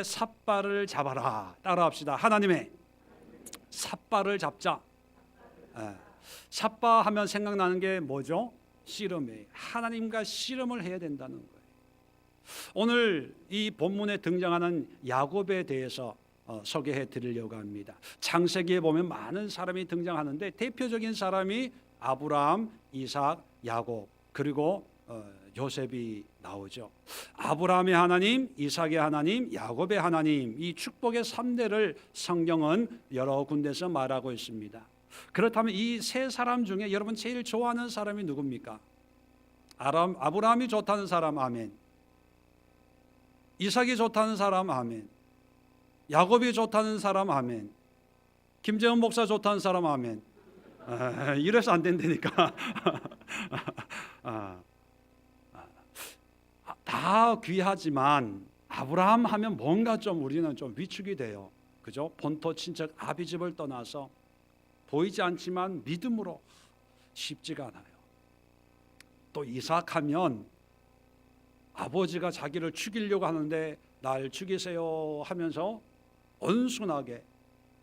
삿발을 잡아라. 따라합시다. 하나님의 삿발을 잡자. 삿발하면 생각나는 게 뭐죠? 씨름이에요. 하나님과 씨름을 해야 된다는 거예요. 오늘 이 본문에 등장하는 야곱에 대해서 소개해 드리려고 합니다. 창세기에 보면 많은 사람이 등장하는데 대표적인 사람이 아브라함, 이삭, 야곱, 그리고 요셉이 나오죠. 아브라함의 하나님, 이삭의 하나님, 야곱의 하나님, 이 축복의 3대를 성경은 여러 군데서 말하고 있습니다. 그렇다면 이 세 사람 중에 여러분 제일 좋아하는 사람이 누굽니까? 아브라함이 좋다는 사람 아멘. 이삭이 좋다는 사람 아멘. 야곱이 좋다는 사람 아멘. 김재원 목사 좋다는 사람 아멘. 이래서 안 된다니까. 다 귀하지만 아브라함 하면 뭔가 좀 우리는 좀 위축이 돼요. 그죠? 본토 친척 아비집을 떠나서 보이지 않지만 믿음으로 쉽지가 않아요. 또 이삭 하면 아버지가 자기를 죽이려고 하는데 날 죽이세요 하면서 온순하게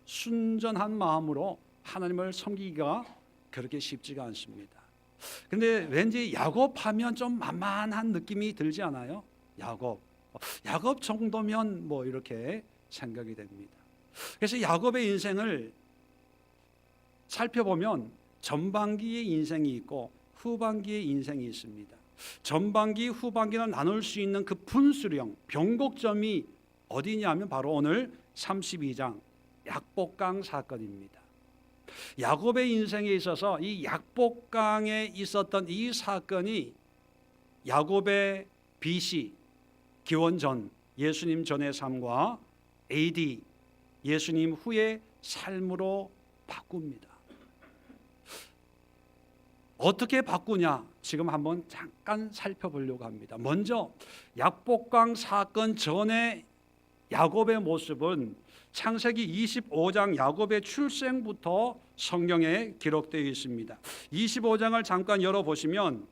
순전한 마음으로 하나님을 섬기기가 그렇게 쉽지가 않습니다. 근데 왠지 야곱 하면 좀 만만한 느낌이 들지 않아요? 야곱 정도면 뭐 이렇게 생각이 됩니다. 그래서 야곱의 인생을 살펴보면 전반기의 인생이 있고 후반기의 인생이 있습니다. 전반기, 후반기를 나눌 수 있는 그 분수령, 변곡점이 어디냐면 바로 오늘 32장 약복강 사건입니다. 야곱의 인생에 있어서 이 약복강에 있었던 이 사건이 야곱의 BC 기원전 예수님 전의 삶과 AD 예수님 후의 삶으로 바꿉니다. 어떻게 바꾸냐? 지금 한번 잠깐 살펴보려고 합니다. 먼저 약복강 사건 전에 야곱의 모습은 창세기 25장 야곱의 출생부터 성경에 기록되어 있습니다. 25장을 잠깐 열어보시면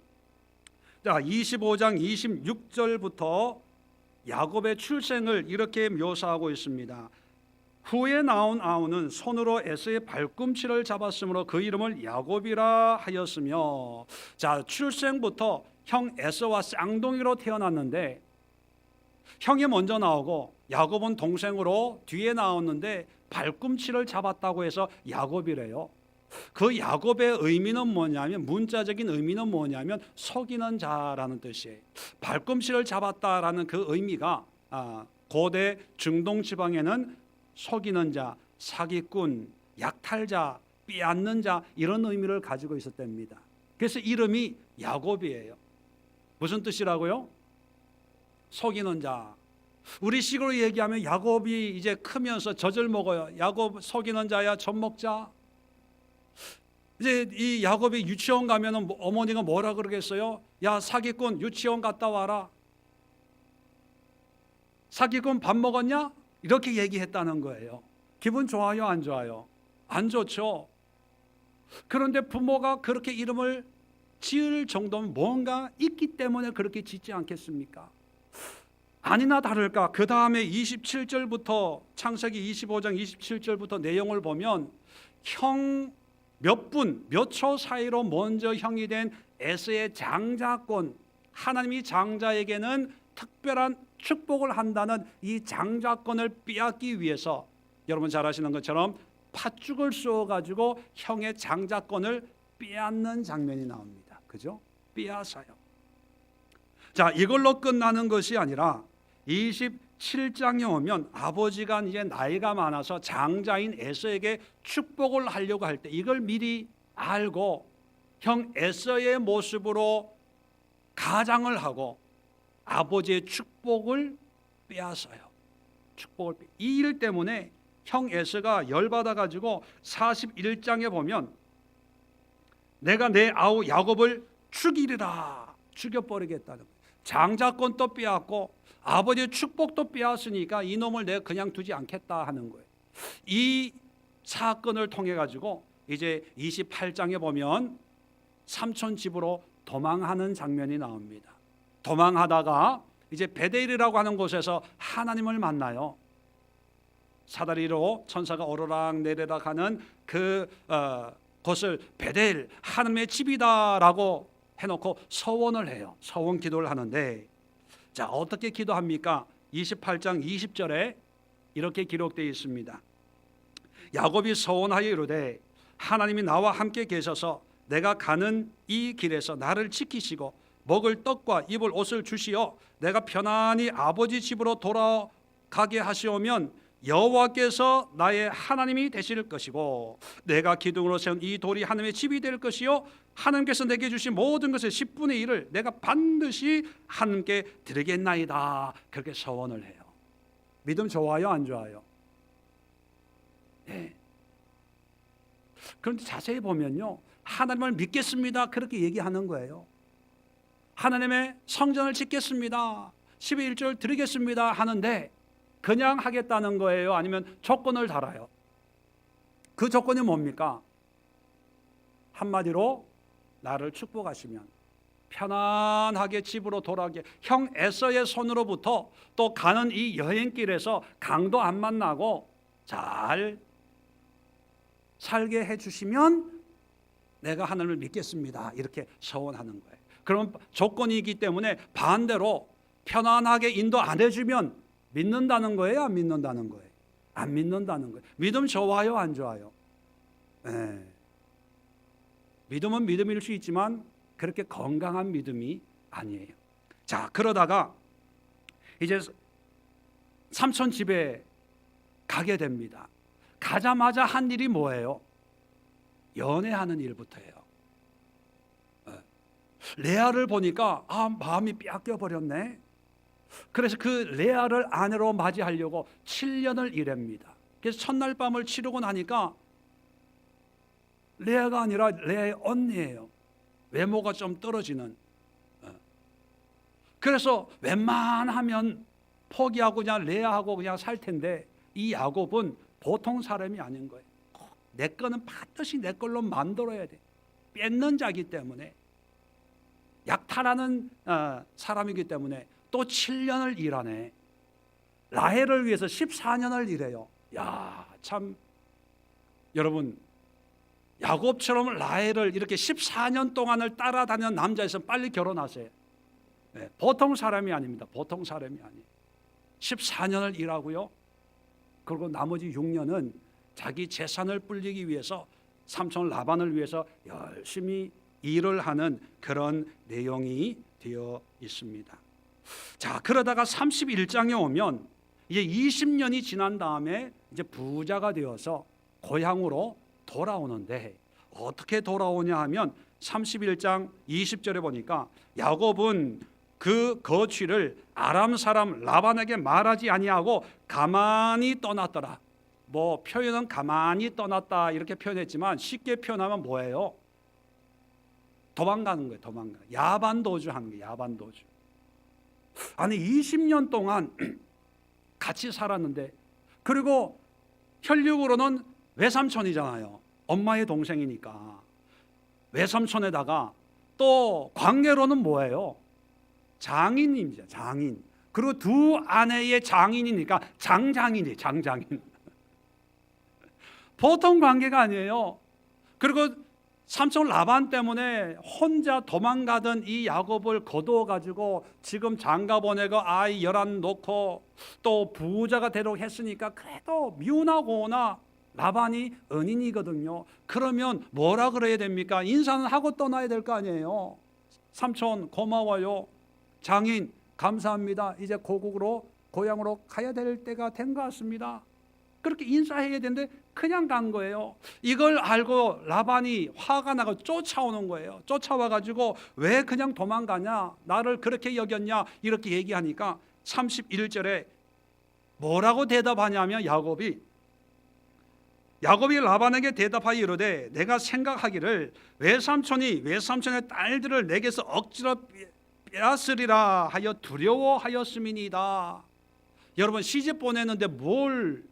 25장 26절부터 야곱의 출생을 이렇게 묘사하고 있습니다. 후에 나온 아우는 손으로 에서의 발꿈치를 잡았으므로 그 이름을 야곱이라 하였으며, 자, 출생부터 형 에서와 쌍둥이로 태어났는데 형이 먼저 나오고 야곱은 동생으로 뒤에 나왔는데 발꿈치를 잡았다고 해서 야곱이래요. 그 야곱의 의미는 뭐냐면, 문자적인 의미는 뭐냐면 속이는 자라는 뜻이에요. 발꿈치를 잡았다라는 그 의미가 고대 중동 지방에는 속이는 자, 사기꾼, 약탈자, 빼앗는 자, 이런 의미를 가지고 있었답니다. 그래서 이름이 야곱이에요. 무슨 뜻이라고요? 속이는 자. 우리식으로 얘기하면 야곱이 이제 크면서 젖을 먹어요. 야곱 속이는 자야, 젖 먹자. 이제 이 야곱이 유치원 가면은 어머니가 뭐라 그러겠어요? 야, 사기꾼, 유치원 갔다 와라. 사기꾼 밥 먹었냐? 이렇게 얘기했다는 거예요. 기분 좋아요, 안 좋아요? 안 좋죠. 그런데 부모가 그렇게 이름을 지을 정도면 뭔가 있기 때문에 그렇게 짓지 않겠습니까? 아니나 다를까 그 다음에 27절부터 창세기 25장 27절부터 내용을 보면 형 몇 초 사이로 먼저 형이 된 에서의 장자권, 하나님이 장자에게는 특별한 축복을 한다는 이 장자권을 빼앗기 위해서 여러분 잘 아시는 것처럼 팥죽을 쏘아가지고 형의 장자권을 빼앗는 장면이 나옵니다. 그죠? 빼앗아요. 자, 이걸로 끝나는 것이 아니라 27장에 오면 아버지가 이제 나이가 많아서 장자인 에서에게 축복을 하려고 할 때 이걸 미리 알고 형 에서의 모습으로 가장을 하고 아버지의 축복을 빼앗아요. 이 일 때문에 형 에서가 열받아 가지고 41장에 보면 내가 내 아우 야곱을 죽이리라, 죽여버리겠다는 거예요. 장자권도 빼앗고 아버지의 축복도 빼앗으니까 이놈을 내가 그냥 두지 않겠다 하는 거예요. 이 사건을 통해 가지고 이제 28장에 보면 삼촌 집으로 도망하는 장면이 나옵니다. 도망하다가 이제 베델이라고 하는 곳에서 하나님을 만나요. 사다리로 천사가 오르락 내리락 하는 그 곳을 베델, 하나님의 집이다라고 해놓고 서원을 해요. 서원 기도를 하는데, 자, 어떻게 기도합니까? 28장 20절에 이렇게 기록되어 있습니다. 야곱이 서원하여 이르되 하나님이 나와 함께 계셔서 내가 가는 이 길에서 나를 지키시고 먹을 떡과 입을 옷을 주시어 내가 편안히 아버지 집으로 돌아가게 하시오면 여호와께서 나의 하나님이 되실 것이고 내가 기둥으로 세운 이 돌이 하나님의 집이 될 것이요 하나님께서 내게 주신 모든 것의 10분의 1을 내가 반드시 하나님께 드리겠나이다. 그렇게 서원을 해요. 믿음 좋아요, 안 좋아요? 네. 그런데 자세히 보면요, 하나님을 믿겠습니다 그렇게 얘기하는 거예요. 하나님의 성전을 짓겠습니다, 10의 1절 드리겠습니다 하는데 그냥 하겠다는 거예요? 아니면 조건을 달아요? 그 조건이 뭡니까? 한마디로 나를 축복하시면 편안하게 집으로 돌아가게, 형 에서의 손으로부터 또 가는 이 여행길에서 강도 안 만나고 잘 살게 해주시면 내가 하나님을 믿겠습니다 이렇게 서원하는 거예요. 그럼 조건이기 때문에 반대로 편안하게 인도 안 해주면 믿는다는 거예요, 안 믿는다는 거예요? 안 믿는다는 거예요. 믿음 좋아요, 안 좋아요? 네. 믿음은 믿음일 수 있지만 그렇게 건강한 믿음이 아니에요. 자, 그러다가 이제 삼촌 집에 가게 됩니다. 가자마자 한 일이 뭐예요? 연애하는 일부터예요. 레아를 보니까 마음이 뺏겨 버렸네. 그래서 그 레아를 아내로 맞이하려고 7년을 일합니다. 그래서 첫날 밤을 치르고 나니까 레아가 아니라 레아의 언니예요. 외모가 좀 떨어지는. 그래서 웬만하면 포기하고 그냥 레아하고 그냥 살 텐데 이 야곱은 보통 사람이 아닌 거예요. 내 거는 반드시 내 걸로 만들어야 돼. 뺏는 자기 때문에, 약탈하는 사람이기 때문에 또 7년을 일하네. 라헬을 위해서 14년을 일해요. 야, 참 여러분, 야곱처럼 라헬을 이렇게 14년 동안을 따라다니는 남자에서 빨리 결혼하세요. 네, 보통 사람이 아닙니다. 보통 사람이 아니에요. 14년을 일하고요. 그리고 나머지 6년은 자기 재산을 불리기 위해서 삼촌 라반을 위해서 열심히 일을 하는 그런 내용이 되어 있습니다. 자, 그러다가 31장에 오면 이제 20년이 지난 다음에 이제 부자가 되어서 고향으로 돌아오는데 어떻게 돌아오냐 하면 31장 20절에 보니까 야곱은 그 거취를 아람 사람 라반에게 말하지 아니하고 가만히 떠났더라. 뭐 표현은 가만히 떠났다 이렇게 표현했지만 쉽게 표현하면 뭐예요? 도망가는 거예요. 도망가. 야반도주 하는 거예요. 야반도주. 아니 20년 동안 같이 살았는데, 그리고 혈육으로는 외삼촌이잖아요. 엄마의 동생이니까. 외삼촌에다가 또 관계로는 뭐예요? 장인입니다. 장인. 그리고 두 아내의 장인이니까 장장인이에요. 장장인. 보통 관계가 아니에요. 그리고 삼촌 라반 때문에 혼자 도망가던 이 야곱을 거두어 가지고 지금 장가 보내고 아이 11 놓고 또 부자가 되도록 했으니까 그래도 미운하고나 라반이 은인이거든요. 그러면 뭐라 그래야 됩니까? 인사는 하고 떠나야 될 거 아니에요. 삼촌 고마워요. 장인 감사합니다. 이제 고국으로 고향으로 가야 될 때가 된 것 같습니다. 그렇게 인사해야 되는데 그냥 간 거예요. 이걸 알고 라반이 화가 나고 쫓아오는 거예요. 쫓아와 가지고 왜 그냥 도망가냐, 나를 그렇게 여겼냐 이렇게 얘기하니까 31절에 뭐라고 대답하냐면 야곱이 라반에게 대답하여 이르되 내가 생각하기를 외삼촌이 외삼촌의 딸들을 내게서 억지로 빼앗으리라 하여 두려워하였음이니이다. 여러분, 시집 보내는데 뭘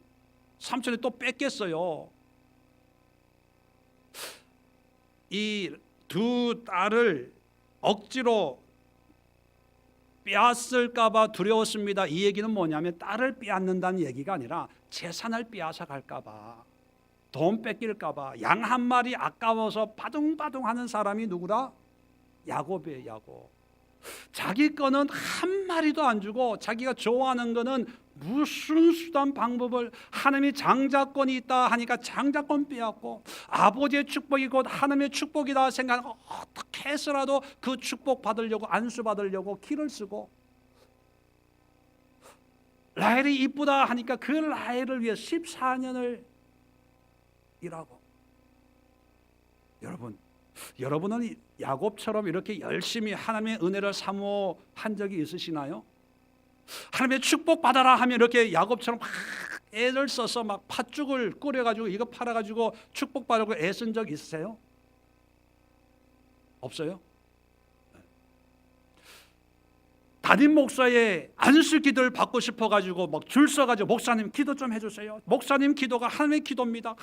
삼촌이 또 뺏겠어요. 이 두 딸을 억지로 빼앗을까 봐 두려웠습니다. 이 얘기는 뭐냐면 딸을 빼앗는다는 얘기가 아니라 재산을 빼앗아 갈까 봐, 돈 뺏길까 봐, 양 한 마리 아까워서 바둥바둥 하는 사람이 누구라? 야곱이에요. 야곱. 자기 거는 한 마리도 안 주고 자기가 좋아하는 거는 무슨 수단 방법을, 하나님이 장자권이 있다 하니까 장자권 빼앗고, 아버지의 축복이 곧 하나님의 축복이다 생각하고 어떻게 해서라도 그 축복 받으려고, 안수 받으려고 길을 쓰고, 라헬이 이쁘다 하니까 그 라헬을 위해 14년을 일하고. 여러분은 야곱처럼 이렇게 열심히 하나님의 은혜를 사모한 적이 있으시나요? 하나님의 축복 받아라 하면 이렇게 야곱처럼 막 애를 써서 막 팥죽을 끓여가지고 이거 팔아가지고 축복 받으려고 애쓴 적 있으세요? 없어요? 담임 목사의 안수 기도를 받고 싶어가지고 막 줄 서가지고 목사님 기도 좀 해주세요. 목사님 기도가 하나님의 기도입니다.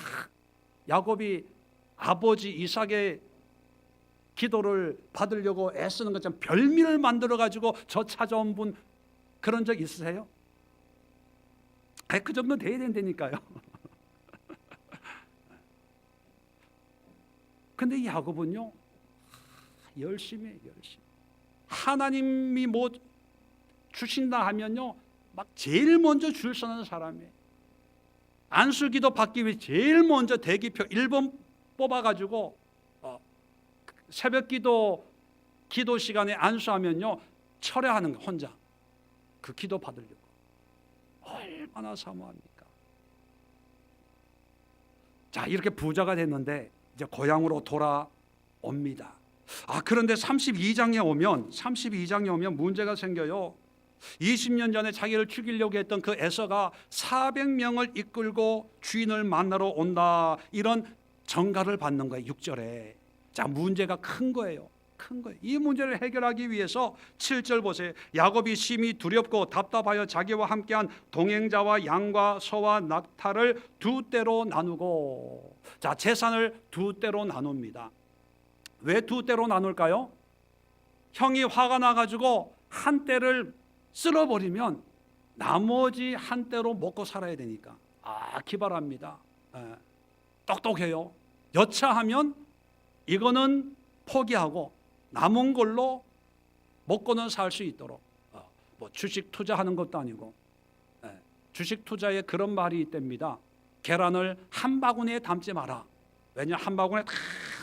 야곱이 아버지 이삭의 기도를 받으려고 애쓰는 것처럼 별미를 만들어가지고 저 찾아온 분 그런 적 있으세요? 그 정도 돼야 된다니까요. 근데 야곱은요, 열심히 하나님이 뭐 주신다 하면요 막 제일 먼저 줄 서는 사람이에요. 안수기도 받기 위해 제일 먼저 대기표 1번 뽑아가지고 새벽 기도 시간에 안수하면요 철회하는 거 혼자 그 기도 받으려고. 얼마나 사모합니까? 자, 이렇게 부자가 됐는데 이제 고향으로 돌아옵니다. 그런데 32장에 오면 문제가 생겨요. 20년 전에 자기를 죽이려고 했던 그 에서가 400명을 이끌고 주인을 만나러 온다, 이런 전가를 받는 거예요. 6절에. 자, 문제가 큰 거예요. 이 문제를 해결하기 위해서 7절 보세요. 야곱이 심히 두렵고 답답하여 자기와 함께한 동행자와 양과 소와 낙타를 두 떼로 나누고. 자, 재산을 두 떼로 나눕니다. 왜 두 떼로 나눌까요? 형이 화가 나가지고 한 떼를 쓸어버리면 나머지 한 떼로 먹고 살아야 되니까. 기발합니다. 똑똑해요. 여차하면 이거는 포기하고 남은 걸로 먹고는 살 수 있도록. 뭐 주식 투자하는 것도 아니고. 주식 투자에 그런 말이 있답니다. 계란을 한 바구니에 담지 마라. 왜냐하면 한 바구니에 다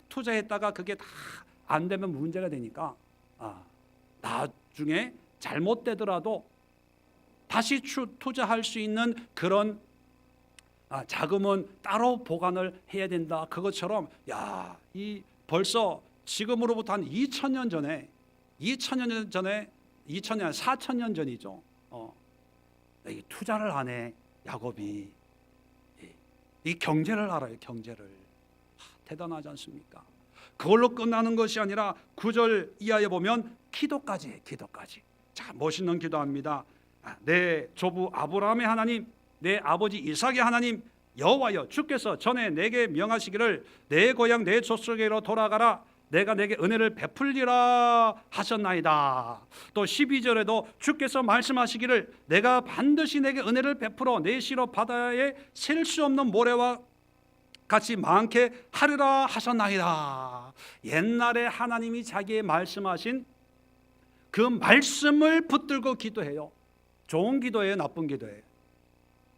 투자했다가 그게 다 안 되면 문제가 되니까. 나중에 잘못되더라도 다시 투자할 수 있는 그런 자금은 따로 보관을 해야 된다. 그것처럼 이 벌써 지금으로부터 한 2000년 전에 4000년 전이죠. 이 투자를 안 해. 야곱이 이 경제를 알아요. 경제를. 대단하지 않습니까? 그걸로 끝나는 것이 아니라 9절 이하에 보면 기도까지 해. 기도까지. 자, 멋있는 기도합니다. 내 조부 아브라함의 하나님, 내 아버지 이삭의 하나님 여호와여, 주께서 전에 내게 명하시기를 내 고향 내 족속에로 돌아가라, 내가 내게 은혜를 베풀리라 하셨나이다. 또 12절에도 주께서 말씀하시기를 내가 반드시 내게 은혜를 베풀어 내 시로 바다에 셀 수 없는 모래와 같이 많게 하리라 하셨나이다. 옛날에 하나님이 자기의 말씀하신 그 말씀을 붙들고 기도해요. 좋은 기도예요, 나쁜 기도예요?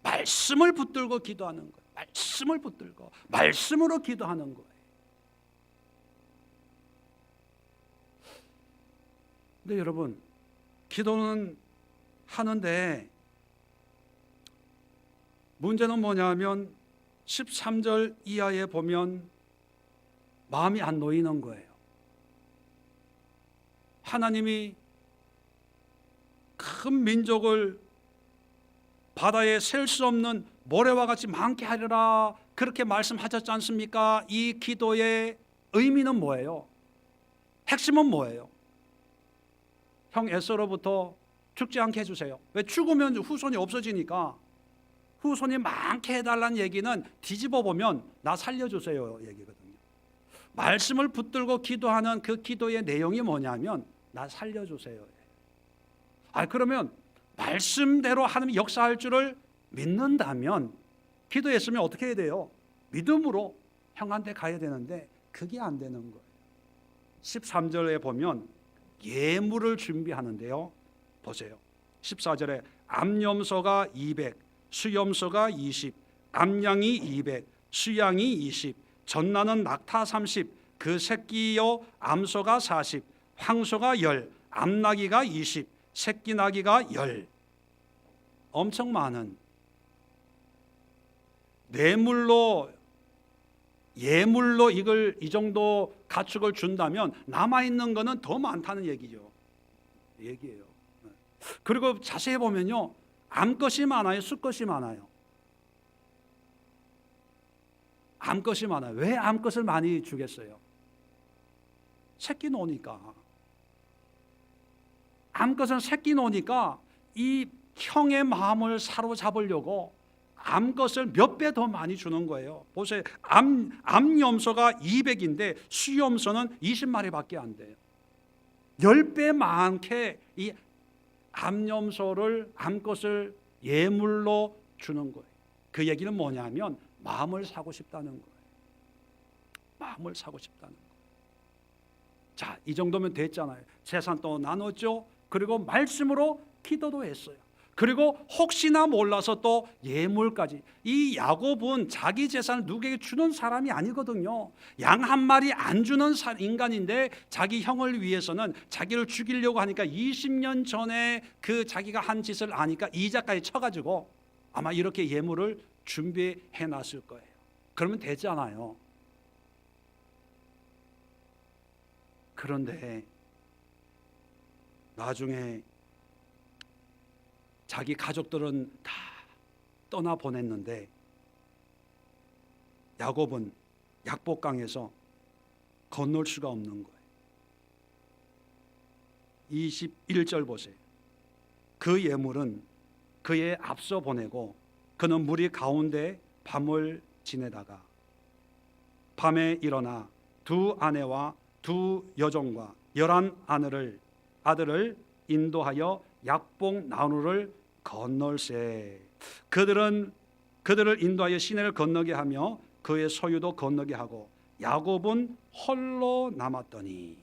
말씀을 붙들고 기도하는 거예요. 말씀을 붙들고 말씀으로 기도하는 거예요. 근데 여러분, 기도는 하는데 문제는 뭐냐면 13절 이하에 보면 마음이 안 놓이는 거예요. 하나님이 큰 민족을 바다에 셀 수 없는 모래와 같이 많게 하리라 그렇게 말씀하셨지 않습니까? 이 기도의 의미는 뭐예요? 핵심은 뭐예요? 형 에서로부터 죽지 않게 해주세요. 왜? 죽으면 후손이 없어지니까. 후손이 많게 해달라는 얘기는 뒤집어 보면 나 살려주세요 얘기거든요. 말씀을 붙들고 기도하는 그 기도의 내용이 뭐냐면 나 살려주세요. 그러면 말씀대로 하나님이 역사할 줄을 믿는다면 기도했으면 어떻게 해야 돼요? 믿음으로 형한테 가야 되는데 그게 안 되는 거예요. 13절에 보면 예물을 준비하는데요. 보세요. 14절에 암염소가 200, 수염소가 20, 암양이 200, 수양이 20, 전나는 낙타 30, 그 새끼요 암소가 40, 황소가 10, 암나귀가 20, 새끼 나귀가 10. 엄청 많은 예물로 이걸 이 정도 가축을 준다면 남아 있는 거는 더 많다는 얘기예요. 그리고 자세히 보면요, 암것이 많아요, 수것이 많아요? 암것이 많아요. 왜 암것을 많이 주겠어요? 새끼 놓으니까. 암것은 새끼 놓으니까 이 형의 마음을 사로잡으려고 암것을 몇 배 더 많이 주는 거예요. 보세요. 암염소가 200인데 수염소는 20마리밖에 안 돼요. 10배 많게 이 암것을 예물로 주는 거예요. 그 얘기는 뭐냐면 마음을 사고 싶다는 거예요. 마음을 사고 싶다는 거예요. 자, 이 정도면 됐잖아요. 재산 또 나눴죠. 그리고 말씀으로 기도도 했어요. 그리고 혹시나 몰라서 또 예물까지. 이 야곱은 자기 재산을 누구에게 주는 사람이 아니거든요. 양 한 마리 안 주는 인간인데 자기 형을 위해서는 자기를 죽이려고 하니까 20년 전에 그 자기가 한 짓을 아니까 이자까지 쳐가지고 아마 이렇게 예물을 준비해 놨을 거예요. 그러면 되잖아요. 그런데 나중에 자기 가족들은 다 떠나보냈는데 야곱은 약복강에서 건널 수가 없는 거예요. 21절 보세요. 그 예물은 그의 앞서 보내고 그는 무리 가운데 밤을 지내다가 밤에 일어나 두 아내와 두 여종과 11 아들을 인도하여 약복 나루를 건널세. 그들을 인도하여 시내를 건너게 하며 그의 소유도 건너게 하고 야곱은 홀로 남았더니.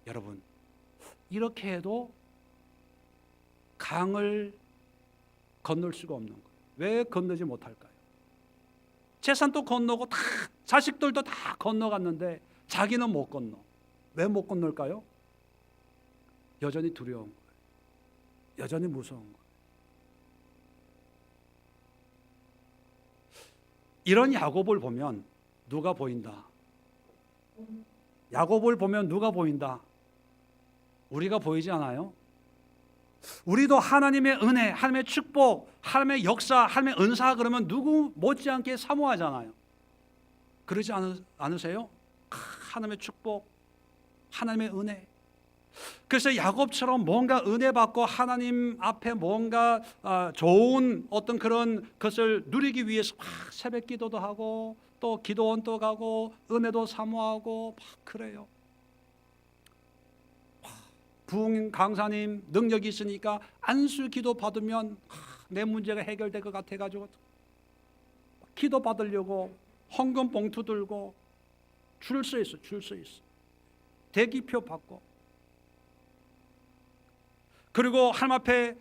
여러분, 이렇게 해도 강을 건널 수가 없는 거예요. 왜 건너지 못할까요? 재산도 건너고 다 자식들도 다 건너갔는데 자기는 못 건너. 왜 못 건널까요? 여전히 두려운 거예요. 여전히 무서운 거예요. 이런 야곱을 보면 누가 보인다? 야곱을 보면 누가 보인다? 우리가 보이지 않아요? 우리도 하나님의 은혜, 하나님의 축복, 하나님의 역사, 하나님의 은사 그러면 누구 못지않게 사모하잖아요. 그러지 않으세요? 하나님의 축복, 하나님의 은혜. 그래서 야곱처럼 뭔가 은혜 받고 하나님 앞에 뭔가 좋은 어떤 그런 것을 누리기 위해서 새벽 기도도 하고 또 기도원도 가고 은혜도 사모하고 막 그래요. 부흥 강사님 능력이 있으니까 안수 기도 받으면 내 문제가 해결될 것 같아가지고 기도 받으려고 헌금 봉투 들고 줄 서 있어. 대기표 받고. 그리고 하나님 앞에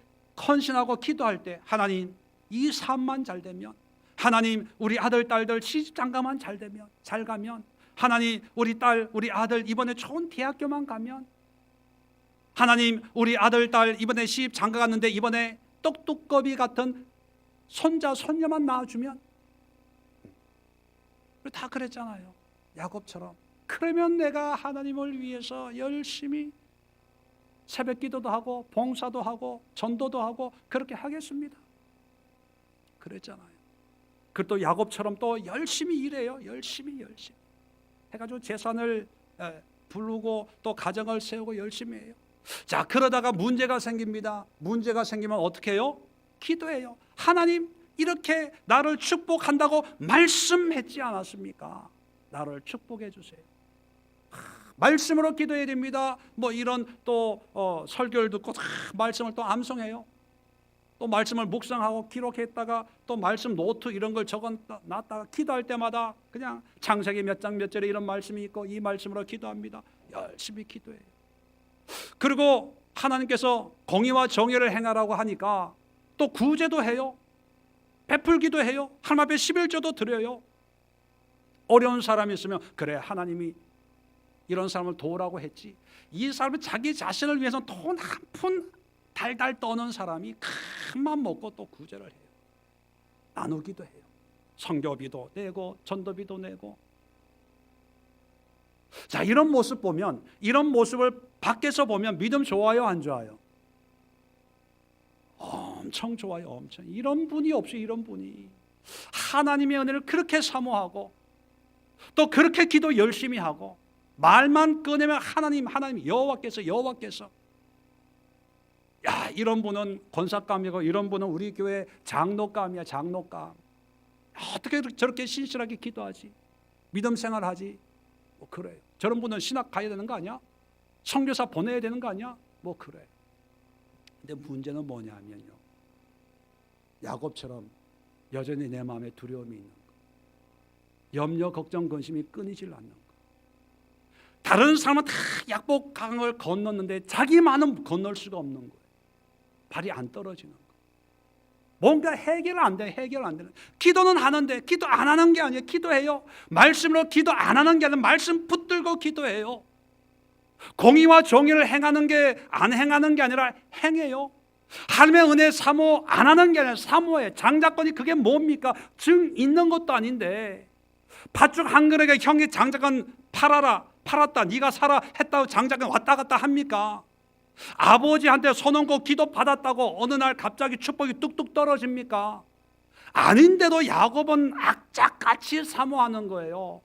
헌신하고 기도할 때 하나님 이 삶만 잘 되면, 하나님 우리 아들 딸들 시집장가만 잘 가면, 하나님 우리 딸 우리 아들 이번에 좋은 대학교만 가면, 하나님 우리 아들 딸 이번에 시집장가 갔는데 이번에 똑똑거비 같은 손자 손녀만 낳아주면, 다 그랬잖아요. 야곱처럼. 그러면 내가 하나님을 위해서 열심히 새벽 기도도 하고 봉사도 하고 전도도 하고 그렇게 하겠습니다. 그랬잖아요. 그리고 또 야곱처럼 또 열심히 일해요. 열심히 해가지고 재산을 부르고 또 가정을 세우고 열심히 해요. 자, 그러다가 문제가 생깁니다. 문제가 생기면 어떻게 해요? 기도해요. 하나님 이렇게 나를 축복한다고 말씀했지 않았습니까? 나를 축복해 주세요. 말씀으로 기도해야 됩니다. 뭐 이런 또 설교를 듣고 말씀을 또 암송해요. 또 말씀을 묵상하고 기록했다가 또 말씀 노트 이런 걸 적어놨다가 기도할 때마다 그냥 창세기 몇 장 몇 절에 이런 말씀이 있고 이 말씀으로 기도합니다. 열심히 기도해요. 그리고 하나님께서 공의와 정의를 행하라고 하니까 또 구제도 해요. 베풀기도 해요. 하나님 앞에 11조도 드려요. 어려운 사람이 있으면 그래 하나님이 이런 사람을 도우라고 했지. 이 사람은 자기 자신을 위해서 돈 한 푼 달달 떠는 사람이 큰맘 먹고 또 구제를 해요. 나누기도 해요. 선교비도 내고 전도비도 내고. 자, 이런 모습 보면, 이런 모습을 밖에서 보면 믿음 좋아요 안 좋아요? 엄청 좋아요. 엄청. 이런 분이 없어요. 이런 분이 하나님의 은혜를 그렇게 사모하고 또 그렇게 기도 열심히 하고 말만 꺼내면 하나님 여호와께서 야, 이런 분은 권사감이고 이런 분은 우리 교회 장로감이야. 장로감. 어떻게 저렇게 신실하게 기도하지? 믿음 생활하지? 뭐 그래요. 저런 분은 신학 가야 되는 거 아니야? 선교사 보내야 되는 거 아니야? 뭐 그래. 근데 문제는 뭐냐면요, 야곱처럼 여전히 내 마음에 두려움이 있는 거, 염려, 걱정, 근심이 끊이질 않는 거. 다른 사람은 다 약복강을 건넜는데 자기만은 건널 수가 없는 거예요. 발이 안 떨어지는 거. 뭔가 해결 안 돼. 해결 안 되는. 기도는 하는데 기도 안 하는 게 아니에요. 기도해요. 말씀으로 기도 안 하는 게 아니라 말씀 붙들고 기도해요. 공의와 정의를 행하는 게 안 행하는 게 아니라 행해요. 하나님의 은혜 사모 안 하는 게 아니라 사모해. 장자권이 그게 뭡니까? 증 있는 것도 아닌데 팥죽 한 그릇에 형이 장자권 팔았다 네가 사라 했다고 장자권 왔다 갔다 합니까? 아버지한테 손 얹고 기도 받았다고 어느 날 갑자기 축복이 뚝뚝 떨어집니까? 아닌데도 야곱은 악착같이 사모하는 거예요.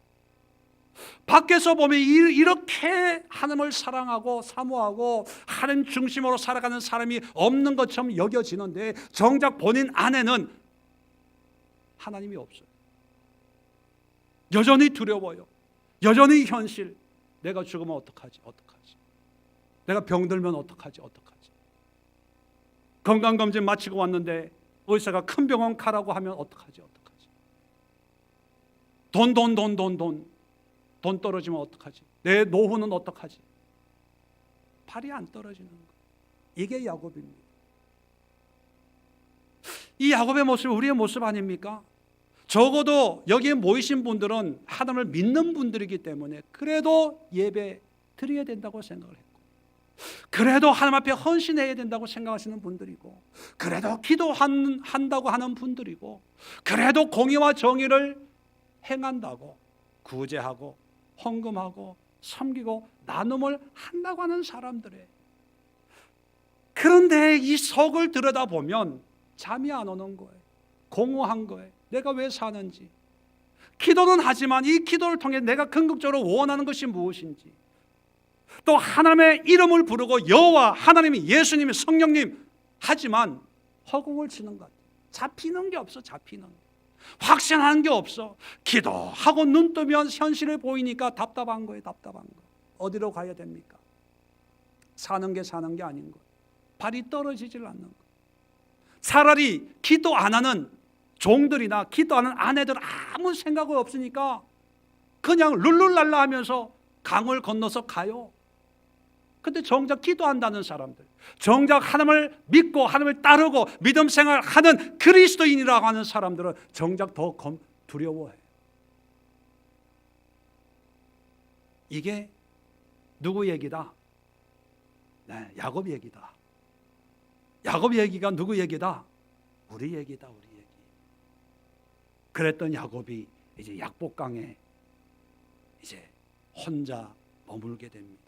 밖에서 보면 이렇게 하나님을 사랑하고 사모하고 하나님 중심으로 살아가는 사람이 없는 것처럼 여겨지는데 정작 본인 안에는 하나님이 없어요. 여전히 두려워요. 여전히 현실. 내가 죽으면 어떡하지? 내가 병들면 어떡하지? 건강검진 마치고 왔는데 의사가 큰 병원 가라고 하면 어떡하지? 돈 떨어지면 어떡하지? 내 노후는 어떡하지? 발이 안 떨어지는 거. 이게 야곱입니다. 이 야곱의 모습이 우리의 모습 아닙니까? 적어도 여기에 모이신 분들은 하나님을 믿는 분들이기 때문에 그래도 예배 드려야 된다고 생각을 했고, 그래도 하나님 앞에 헌신해야 된다고 생각하시는 분들이고, 그래도 기도한다고 하는 분들이고, 그래도 공의와 정의를 행한다고 구제하고 헌금하고 섬기고 나눔을 한다고 하는 사람들이에요. 그런데 이 속을 들여다보면 잠이 안 오는 거예요. 공허한 거예요. 내가 왜 사는지. 기도는 하지만 이 기도를 통해 내가 궁극적으로 원하는 것이 무엇인지, 또 하나님의 이름을 부르고 여호와 하나님이 예수님이 성령님 하지만 허공을 치는 것 같아요. 잡히는 게 없어. 확신하는 게 없어. 기도하고 눈 뜨면 현실을 보이니까 답답한 거예요. 어디로 가야 됩니까? 사는 게 아닌 거예요. 발이 떨어지질 않는 거예요. 차라리 기도 안 하는 종들이나 기도하는 아내들 아무 생각 없으니까 그냥 룰룰랄라 하면서 강을 건너서 가요. 근데 정작 기도한다는 사람들, 정작 하나님을 믿고 하나님을 따르고 믿음 생활하는 그리스도인이라고 하는 사람들은 정작 더 두려워해요. 이게 누구 얘기다? 네, 야곱 얘기다. 야곱 얘기가 누구 얘기다? 우리 얘기다. 그랬던 야곱이 이제 약복강에 이제 혼자 머물게 됩니다.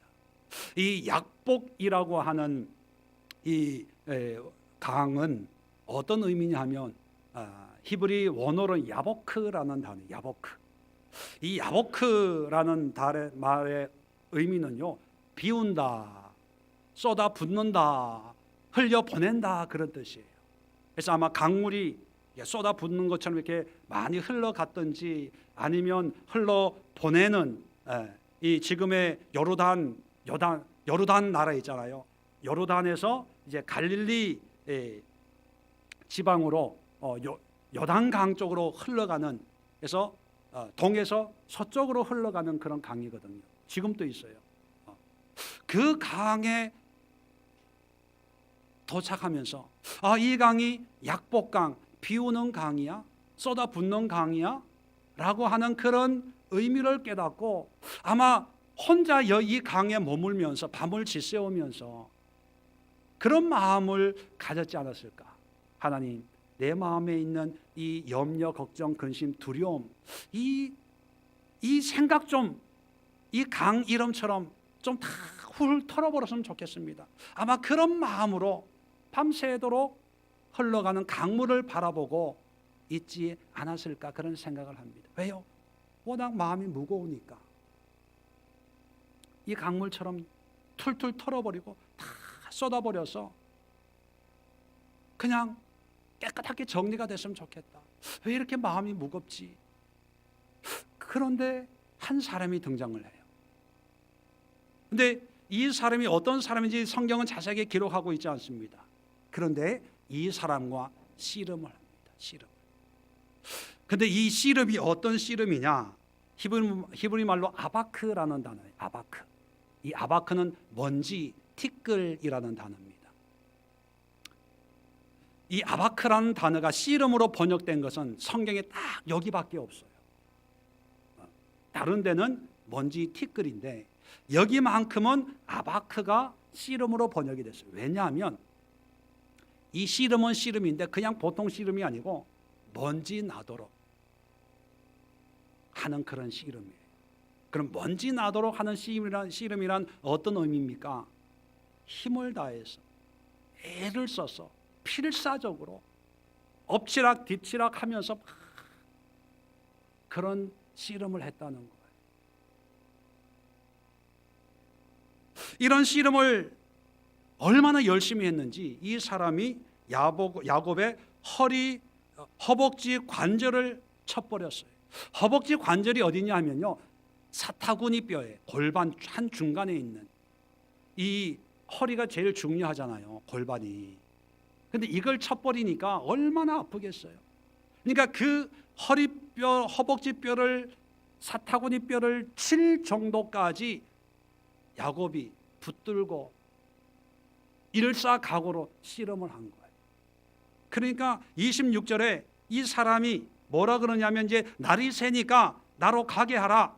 이 약복이라고 하는 이 강은 어떤 의미냐면 히브리 원어로는 야보크라는 단어, 야보크. 이 야보크라는 말의 의미는요, 비운다, 쏟아 붓는다, 흘려 보낸다, 그런 뜻이에요. 그래서 아마 강물이 쏟아 붓는 것처럼 이렇게 많이 흘러갔든지 아니면 흘러 보내는 이 지금의 요르단 나라 있잖아요. 요르단에서 이제 갈릴리 지방으로 요단강 쪽으로 흘러가는, 그래서 동에서 서쪽으로 흘러가는 그런 강이거든요. 지금도 있어요. 그 강에 도착하면서 이 강이 약복강, 비우는 강이야? 쏟아붓는 강이야? 라고 하는 그런 의미를 깨닫고 아마 혼자 이 강에 머물면서 밤을 지새우면서 그런 마음을 가졌지 않았을까. 하나님, 내 마음에 있는 이 염려, 걱정, 근심, 두려움, 이 생각 좀, 이 강 이름처럼 좀 다 훌 털어버렸으면 좋겠습니다. 아마 그런 마음으로 밤새도록 흘러가는 강물을 바라보고 있지 않았을까, 그런 생각을 합니다. 왜요? 워낙 마음이 무거우니까. 이 강물처럼 툴툴 털어버리고 다 쏟아버려서 그냥 깨끗하게 정리가 됐으면 좋겠다. 왜 이렇게 마음이 무겁지? 그런데 한 사람이 등장을 해요. 근데 이 사람이 어떤 사람인지 성경은 자세하게 기록하고 있지 않습니다. 그런데 이 사람과 씨름을 합니다. 씨름. 근데 이 씨름이 어떤 씨름이냐? 히브리 말로 아바크라는 단어예요. 아바크. 이 아바크는 먼지, 티끌이라는 단어입니다. 이 아바크라는 단어가 씨름으로 번역된 것은 성경에 딱 여기밖에 없어요. 다른 데는 먼지, 티끌인데 여기만큼은 아바크가 씨름으로 번역이 됐어요. 왜냐하면 이 씨름은 씨름인데 그냥 보통 씨름이 아니고 먼지 나도록 하는 그런 씨름이에요. 그럼 먼지 나도록 하는 씨름이란 어떤 의미입니까? 힘을 다해서, 애를 써서 필사적으로 엎치락 뒤치락 하면서 그런 씨름을 했다는 거예요. 이런 씨름을 얼마나 열심히 했는지 이 사람이 야곱의 허벅지 관절을 쳐버렸어요. 허벅지 관절이 어디냐면요, 사타구니 뼈에 골반 한 중간에 있는, 이 허리가 제일 중요하잖아요, 골반이. 근데 이걸 쳐버리니까 얼마나 아프겠어요. 그러니까 그 허리뼈, 허벅지 뼈를, 사타구니 뼈를 칠 정도까지 야곱이 붙들고 일사각오로 씨름을 한 거예요. 그러니까 26절에 이 사람이 뭐라 그러냐면, 이제 날이 새니까 나로 가게 하라,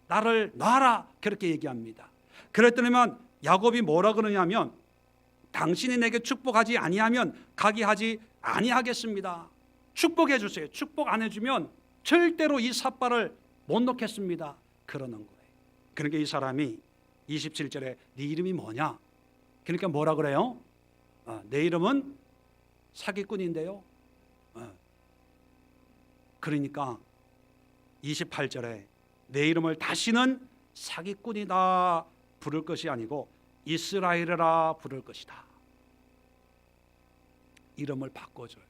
나를 놔라, 그렇게 얘기합니다. 그랬더니만 야곱이 뭐라 그러냐면, 당신이 내게 축복하지 아니하면 가게 하지 아니하겠습니다. 축복해 주세요. 축복 안 해주면 절대로 이 삿발을 못 놓겠습니다. 그러는 거예요. 그러니까 이 사람이 27절에 네 이름이 뭐냐? 그러니까 뭐라 그래요? 내 이름은 사기꾼인데요. 그러니까 28절에 내 이름을 다시는 사기꾼이다 부를 것이 아니고 이스라엘이라 부를 것이다. 이름을 바꿔줘요.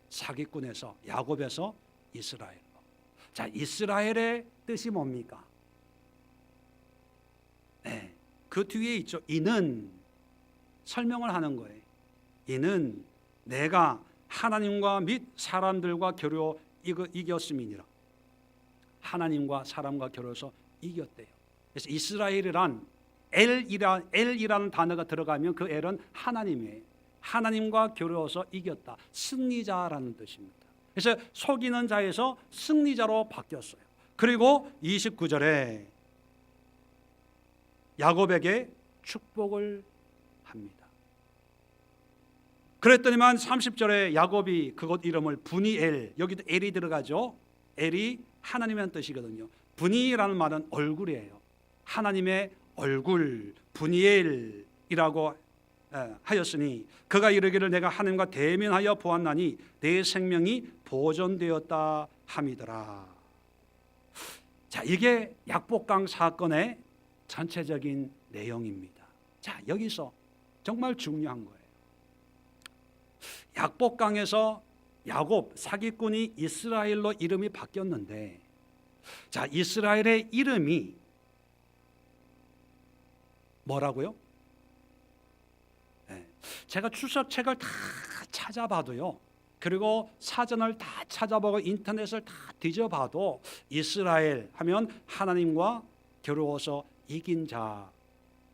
사기꾼에서, 야곱에서 이스라엘로. 자, 이스라엘의 뜻이 뭡니까? 네, 그 뒤에 있죠. 이는 설명을 하는 거예요. 이는 내가 하나님과 및 사람들과 겨루 이겼음이니라. 하나님과 사람과 겨루어서 이겼대요. 그래서 이스라엘이란 엘이라는 단어가 들어가면 그 엘은 하나님이에요. 하나님과 겨루어서 이겼다. 승리자라는 뜻입니다. 그래서 속이는 자에서 승리자로 바뀌었어요. 그리고 29절에 야곱에게 축복을 합니다. 그랬더니만 30절에 야곱이 그곳 이름을 부니엘, 여기도 엘이 들어가죠. 엘이 하나님이라는 뜻이거든요. 부니라는 말은 얼굴이에요. 하나님의 얼굴, 부니엘이라고 하였으니 그가 이르기를 내가 하나님과 대면하여 보았나니 내 생명이 보존되었다 함이더라. 자, 이게 약복강 사건의 전체적인 내용입니다. 자, 여기서 정말 중요한 거예요. 약복강에서 야곱, 사기꾼이 이스라엘로 이름이 바뀌었는데, 자, 이스라엘의 이름이 뭐라고요? 네. 제가 출석책을 다 찾아봐도요, 그리고 사전을 다 찾아보고 인터넷을 다 뒤져봐도 이스라엘 하면 하나님과 겨루어서 이긴 자,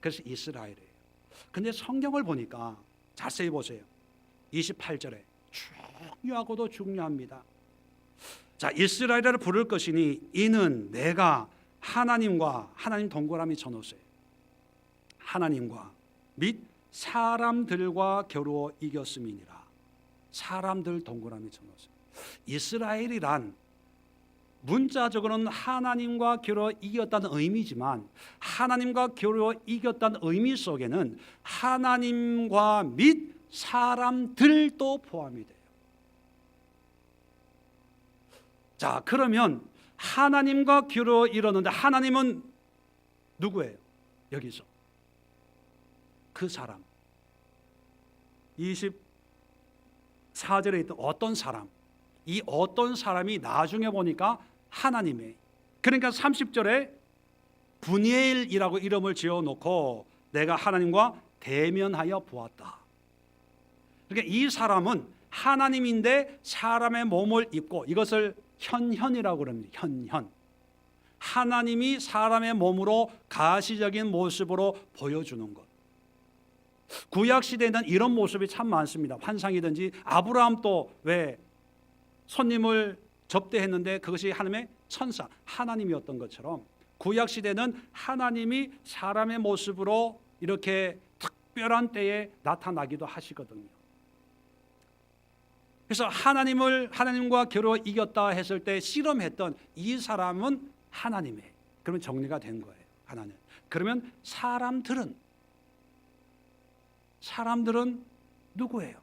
그래서 이스라엘이에요. 근데 성경을 보니까 자세히 보세요. 28절에 중요하고도 중요합니다. 자, 이스라엘을 부를 것이니 이는 내가 하나님과, 하나님 동그라미 쳐놓으세요. 하나님과 및 사람들과 겨루어 이겼음이니라. 사람들 동그라미 쳐놓으세요. 이스라엘이란 문자적으로는 하나님과 겨루어 이겼다는 의미지만 하나님과 겨루어 이겼다는 의미 속에는 하나님과 및 사람들도 포함이 돼요. 자, 그러면 하나님과 겨루어 이뤘는데 하나님은 누구예요? 여기서 그 사람, 24절에 있던 어떤 사람, 이 어떤 사람이 나중에 보니까 하나님의, 그러니까 30절에 분이엘이라고 이름을 지어놓고 내가 하나님과 대면하여 보았다. 그러니까 이 사람은 하나님인데 사람의 몸을 입고, 이것을 현현이라고 그럽니다. 현현. 하나님이 사람의 몸으로 가시적인 모습으로 보여주는 것. 구약 시대에는 이런 모습이 참 많습니다. 환상이든지 아브라함도 왜 손님을 접대했는데 그것이 하나님의 천사, 하나님이었던 것처럼 구약 시대는 하나님이 사람의 모습으로 이렇게 특별한 때에 나타나기도 하시거든요. 그래서 하나님과 겨루어 이겼다 했을 때 씨름했던 이 사람은 하나님의, 그러면 정리가 된 거예요. 하나님. 그러면 사람들은 누구예요?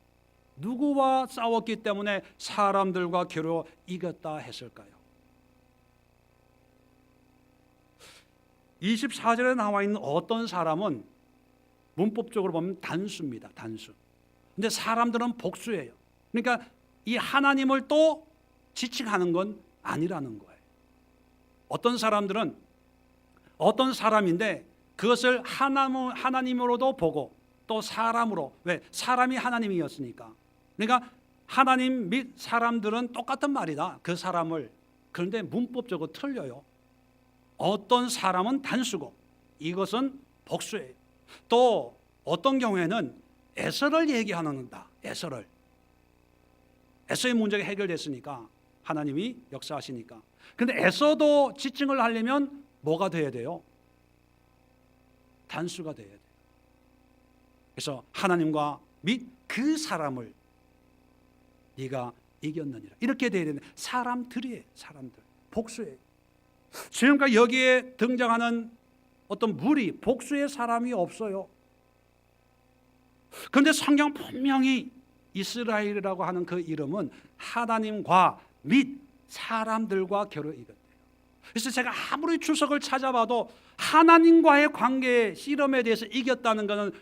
누구와 싸웠기 때문에 사람들과 겨루어 이겼다 했을까요? 24절에 나와 있는 어떤 사람은 문법적으로 보면 단수입니다. 단수. 근데 사람들은 복수예요. 그러니까 이 하나님을 또 지칭하는 건 아니라는 거예요. 어떤 사람들은 어떤 사람인데 그것을 하나님으로도 보고 또 사람으로, 왜? 사람이 하나님이었으니까. 그러니까 하나님 및 사람들은 똑같은 말이다. 그 사람을. 그런데 문법적으로 틀려요. 어떤 사람은 단수고 이것은 복수예요. 또 어떤 경우에는 에서를 얘기하는다. 에서의 문제가 해결됐으니까 하나님이 역사하시니까. 그런데 에서도 지칭을 하려면 뭐가 돼야 돼요? 단수가 돼야 돼요. 그래서 하나님과 및 그 사람을 네가 이겼느니라. 이렇게 돼야 되는 사람들이에요. 사람들. 복수예요. 지금까지 여기에 등장하는 어떤 무리, 복수의 사람이 없어요. 그런데 성경 분명히 이스라엘이라고 하는 그 이름은 하나님과 및 사람들과 겨루 이겼대요. 그래서 제가 아무리 주석을 찾아봐도 하나님과의 관계의 씨름에 대해서 이겼다는 것은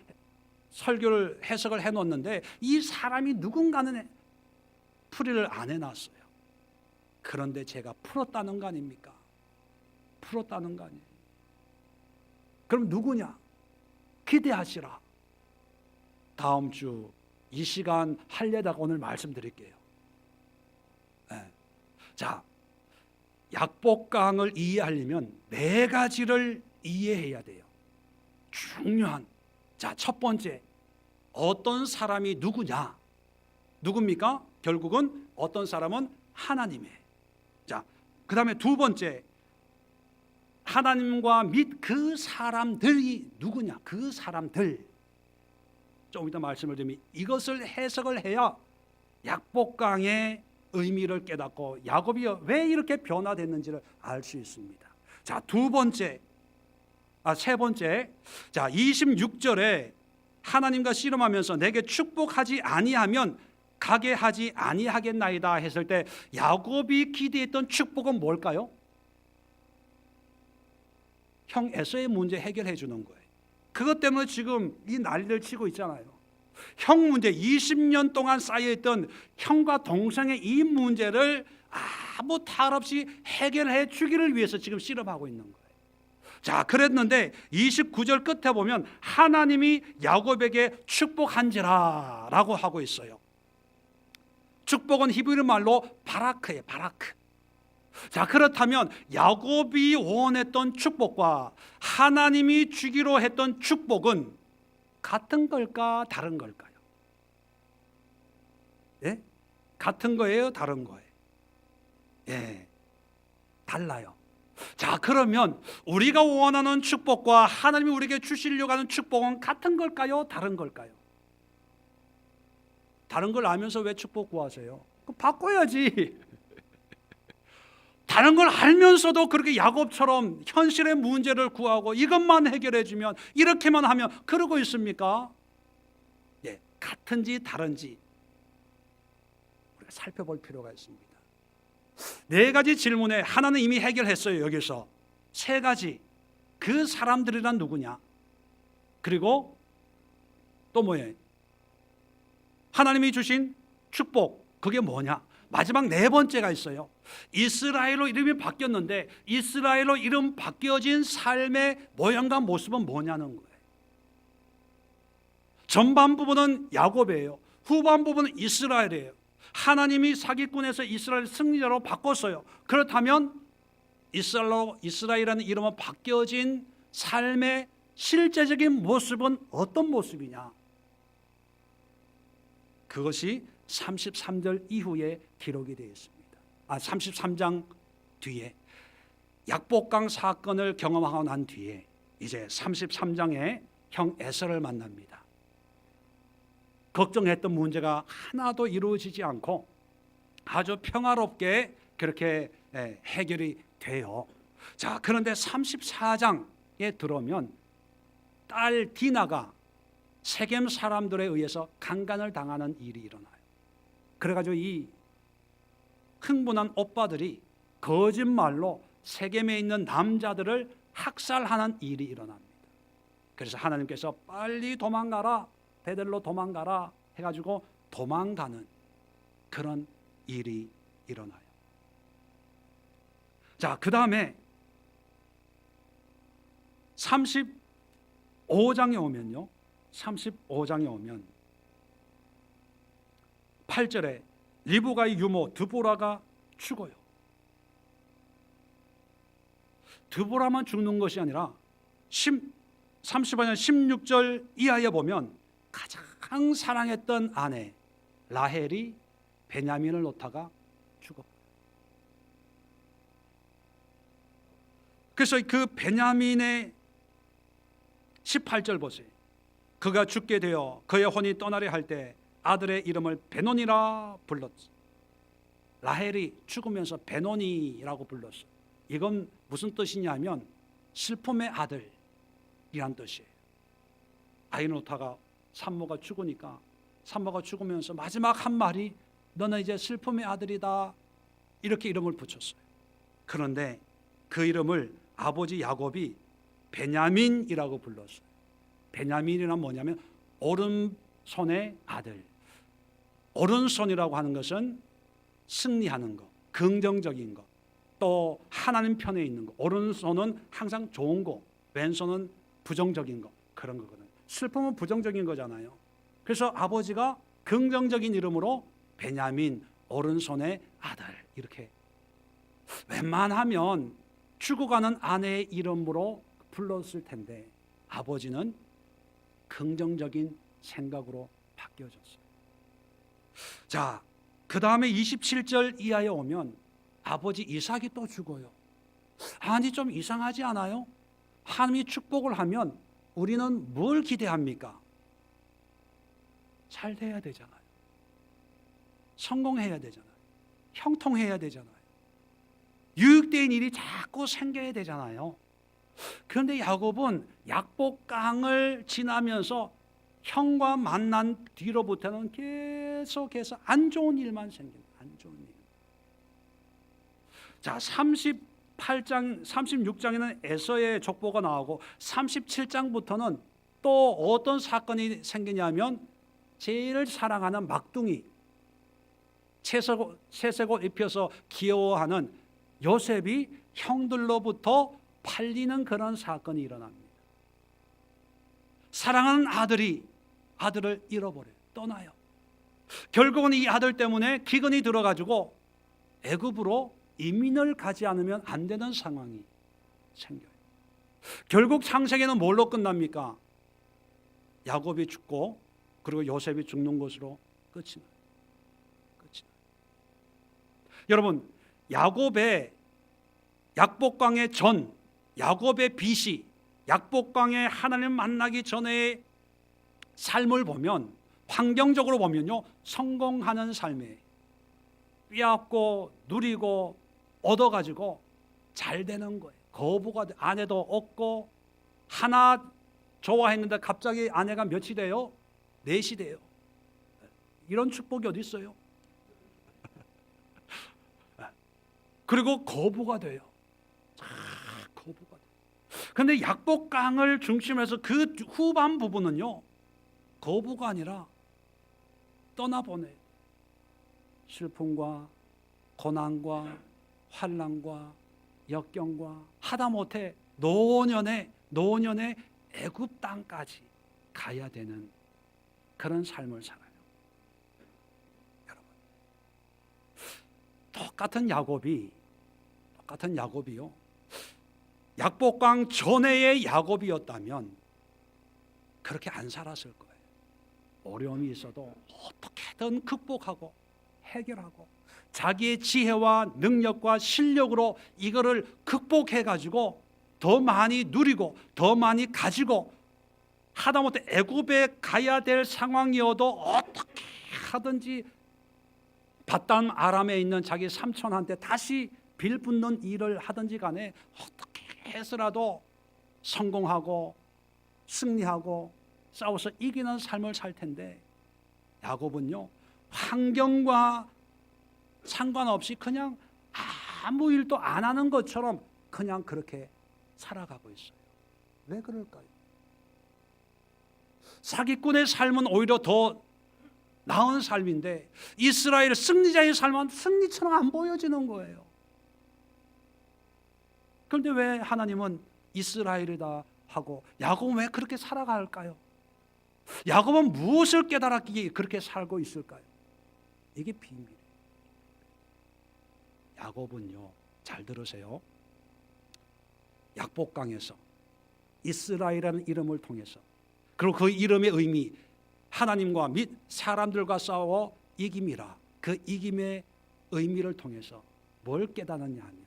설교를 해석을 해놓는데 이 사람이 누군가는 풀이를 안 해놨어요. 그런데 제가 풀었다는 거 아닙니까? 풀었다는 거 아니에요. 그럼 누구냐? 기대하시라. 다음 주 이 시간 할려다가 오늘 말씀드릴게요. 네. 자, 약복강을 이해하려면 네 가지를 이해해야 돼요. 중요한. 자, 첫 번째, 어떤 사람이 누구냐? 누굽니까? 결국은 어떤 사람은 하나님의. 자, 그 다음에 두 번째, 하나님과 및 그 사람들이 누구냐? 그 사람들. 좀 이따 말씀을 드리면 이것을 해석을 해야 약복강의 의미를 깨닫고 야곱이 왜 이렇게 변화됐는지를 알 수 있습니다. 자, 세 번째. 자, 26절에 하나님과 씨름하면서 내게 축복하지 아니하면 가게 하지 아니하겠나이다 했을 때 야곱이 기대했던 축복은 뭘까요? 형 에서의 문제 해결해 주는 거예요. 그것 때문에 지금 이 난리를 치고 있잖아요. 형 문제, 20년 동안 쌓여있던 형과 동생의 이 문제를 아무 탈 없이 해결해 주기를 위해서 지금 씨름하고 있는 거예요. 자, 그랬는데 29절 끝에 보면 하나님이 야곱에게 축복한지라 라고 하고 있어요. 축복은 히브리 말로 바라크예요. 바라크. 자, 그렇다면 야곱이 원했던 축복과 하나님이 주기로 했던 축복은 같은 걸까 다른 걸까요? 예? 같은 거예요, 다른 거예요? 예, 달라요. 자, 그러면 우리가 원하는 축복과 하나님이 우리에게 주시려고 하는 축복은 같은 걸까요, 다른 걸까요? 다른 걸 알면서 왜 축복 구하세요? 그럼 바꿔야지. 다른 걸 알면서도 그렇게 야곱처럼 현실의 문제를 구하고 이것만 해결해 주면, 이렇게만 하면 그러고 있습니까? 예, 같은지 다른지 우리가 살펴볼 필요가 있습니다. 네 가지 질문에 하나는 이미 해결했어요. 여기서 세 가지. 그 사람들이란 누구냐? 그리고 또 뭐예요? 하나님이 주신 축복, 그게 뭐냐? 마지막 네 번째가 있어요. 이스라엘로 이름이 바뀌었는데 이스라엘로 이름 바뀌어진 삶의 모양과 모습은 뭐냐는 거예요. 전반 부분은 야곱이에요. 후반 부분은 이스라엘이에요. 하나님이 사기꾼에서 이스라엘 승리자로 바꿨어요. 그렇다면 이스라엘이라는 이름은 바뀌어진 삶의 실제적인 모습은 어떤 모습이냐? 그것이 33절 이후에 기록이 되어 있습니다. 33장 뒤에 약복강 사건을 경험하고 난 뒤에 이제 33장에 형 에서를 만납니다. 걱정했던 문제가 하나도 이루어지지 않고 아주 평화롭게 그렇게 해결이 돼요. 자, 그런데 34장에 들어오면 딸 디나가 세겜 사람들에 의해서 강간을 당하는 일이 일어나요. 그래가지고 이 흥분한 오빠들이 거짓말로 세겜에 있는 남자들을 학살하는 일이 일어납니다. 그래서 하나님께서 빨리 도망가라, 베들로 도망가라 해가지고 도망가는 그런 일이 일어나요. 자, 그 다음에 35장에 오면요, 35장에 오면 8절에 리브가의 유모 드보라가 죽어요. 드보라만 죽는 것이 아니라 35년 16절 이하에 보면 가장 사랑했던 아내 라헬이 베냐민을 놓다가 죽었어요. 그래서 그 베냐민의 18절 보세요. 그가 죽게 되어 그의 혼이 떠나려 할 때 아들의 이름을 베논이라 불렀어. 라헬이 죽으면서 베논이라고 불렀어. 이건 무슨 뜻이냐면 슬픔의 아들이란 뜻이에요. 아이노타가 산모가 죽으니까 산모가 죽으면서 마지막 한 말이 너는 이제 슬픔의 아들이다, 이렇게 이름을 붙였어요. 그런데 그 이름을 아버지 야곱이 베냐민이라고 불렀어요. 베냐민이란 뭐냐면 오른손의 아들. 오른손이라고 하는 것은 승리하는 것, 긍정적인 것, 또 하나님 편에 있는 것. 오른손은 항상 좋은 거, 왼손은 부정적인 거, 그런 거거든요. 슬픔은 부정적인 거잖아요. 그래서 아버지가 긍정적인 이름으로 베냐민, 오른손의 아들, 이렇게 웬만하면 죽어가는 아내의 이름으로 불렀을 텐데 아버지는 긍정적인 생각으로 바뀌어졌어요. 자, 그 다음에 27절 이하에 오면 아버지 이삭이 또 죽어요. 아니, 좀 이상하지 않아요? 하나님이 축복을 하면 우리는 뭘 기대합니까? 잘 돼야 되잖아요. 성공해야 되잖아요. 형통해야 되잖아요. 유익된 일이 자꾸 생겨야 되잖아요. 그런데 야곱은 약복강을 지나면서 형과 만난 뒤로부터는 계속해서 안 좋은 일만 생겨요. 안 좋은 일. 자, 36장에는 에서의 족보가 나오고 37장부터는 또 어떤 사건이 생기냐면 제일 사랑하는 막둥이, 채색 옷 입혀서 귀여워하는 요셉이 형들로부터 팔리는 그런 사건이 일어납니다. 사랑하는 아들이 아들을 잃어버려요. 떠나요. 결국은 이 아들 때문에 기근이 들어가지고 애굽으로 이민을 가지 않으면 안 되는 상황이 생겨요. 결국 창세기는 뭘로 끝납니까? 야곱이 죽고 그리고 요셉이 죽는 것으로 끝이 나요. 여러분, 야곱의 약복강의 전, 야곱의 빚이 약복강에 하나님 만나기 전의 삶을 보면, 환경적으로 보면요, 성공하는 삶에 빼앗고 누리고 얻어가지고 잘 되는 거예요. 거부가 아내도 없고, 하나 좋아했는데 갑자기 아내가 몇이 돼요? 넷이 돼요. 이런 축복이 어디 있어요? 그리고 거부가 돼요. 거부가 돼요. 그런데 약복강을 중심해서 그 후반 부분은요, 거부가 아니라 떠나보내요. 슬픔과 고난과 환난과 역경과 하다못해 노년의 애굽 땅까지 가야 되는 그런 삶을 살아요. 여러분, 똑같은 야곱이요, 약복강 전에의 야곱이었다면 그렇게 안 살았을 거예요. 어려움이 있어도 어떻게든 극복하고 해결하고 자기의 지혜와 능력과 실력으로 이거를 극복해가지고 더 많이 누리고 더 많이 가지고, 하다못해 애굽에 가야 될 상황이어도 어떻게 하든지 바단 아람에 있는 자기 삼촌한테 다시 빌붙는 일을 하든지 간에 어떻게 해서라도 성공하고 승리하고 싸워서 이기는 삶을 살 텐데, 야곱은요, 환경과 상관없이 그냥 아무 일도 안 하는 것처럼 그냥 그렇게 살아가고 있어요. 왜 그럴까요? 사기꾼의 삶은 오히려 더 나은 삶인데, 이스라엘 승리자의 삶은 승리처럼 안 보여지는 거예요. 그런데 왜 하나님은 이스라엘이다 하고 야곱은 왜 그렇게 살아갈까요? 야곱은 무엇을 깨달았기에 그렇게 살고 있을까요? 이게 비밀이에요. 야곱은요, 잘 들으세요, 약복강에서 이스라엘이라는 이름을 통해서, 그리고 그 이름의 의미, 하나님과 및 사람들과 싸워 이김이라, 그 이김의 의미를 통해서 뭘 깨닫느냐 하면,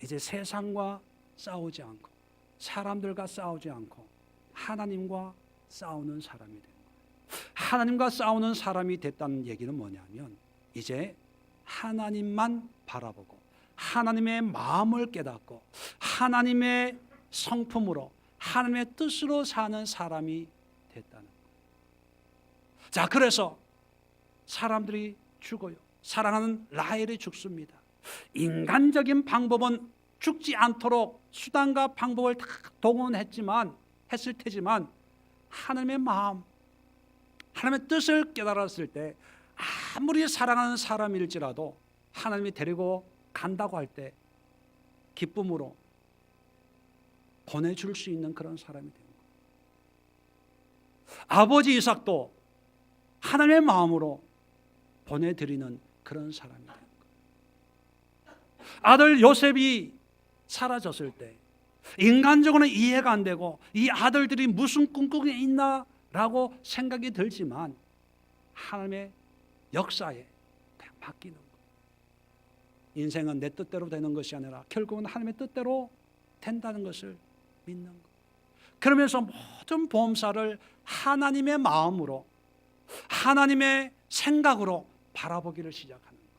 이제 세상과 싸우지 않고 사람들과 싸우지 않고 하나님과 싸우는 사람이 된 거예요. 하나님과 싸우는 사람이 됐다는 얘기는 뭐냐면, 이제 하나님만 바라보고 하나님의 마음을 깨닫고 하나님의 성품으로 하나님의 뜻으로 사는 사람이 됐다는 거예요. 자, 그래서 사람들이 죽어요. 사랑하는 라헬이 죽습니다. 인간적인 방법은 죽지 않도록 수단과 방법을 다 했을 테지만 하나님의 마음, 하나님의 뜻을 깨달았을 때, 아무리 사랑하는 사람일지라도 하나님이 데리고 간다고 할 때 기쁨으로 보내줄 수 있는 그런 사람이 되는 거예요. 아버지 이삭도 하나님의 마음으로 보내드리는 그런 사람이 되는 거예요. 아들 요셉이 사라졌을 때 인간적으로는 이해가 안 되고, 이 아들들이 무슨 꿈꾸고 있나라고 생각이 들지만 하나님의 역사에 그냥 맡기는 거예요. 인생은 내 뜻대로 되는 것이 아니라 결국은 하나님의 뜻대로 된다는 것을 믿는 거예요. 그러면서 모든 보험사를 하나님의 마음으로, 하나님의 생각으로 바라보기를 시작하는 거예요.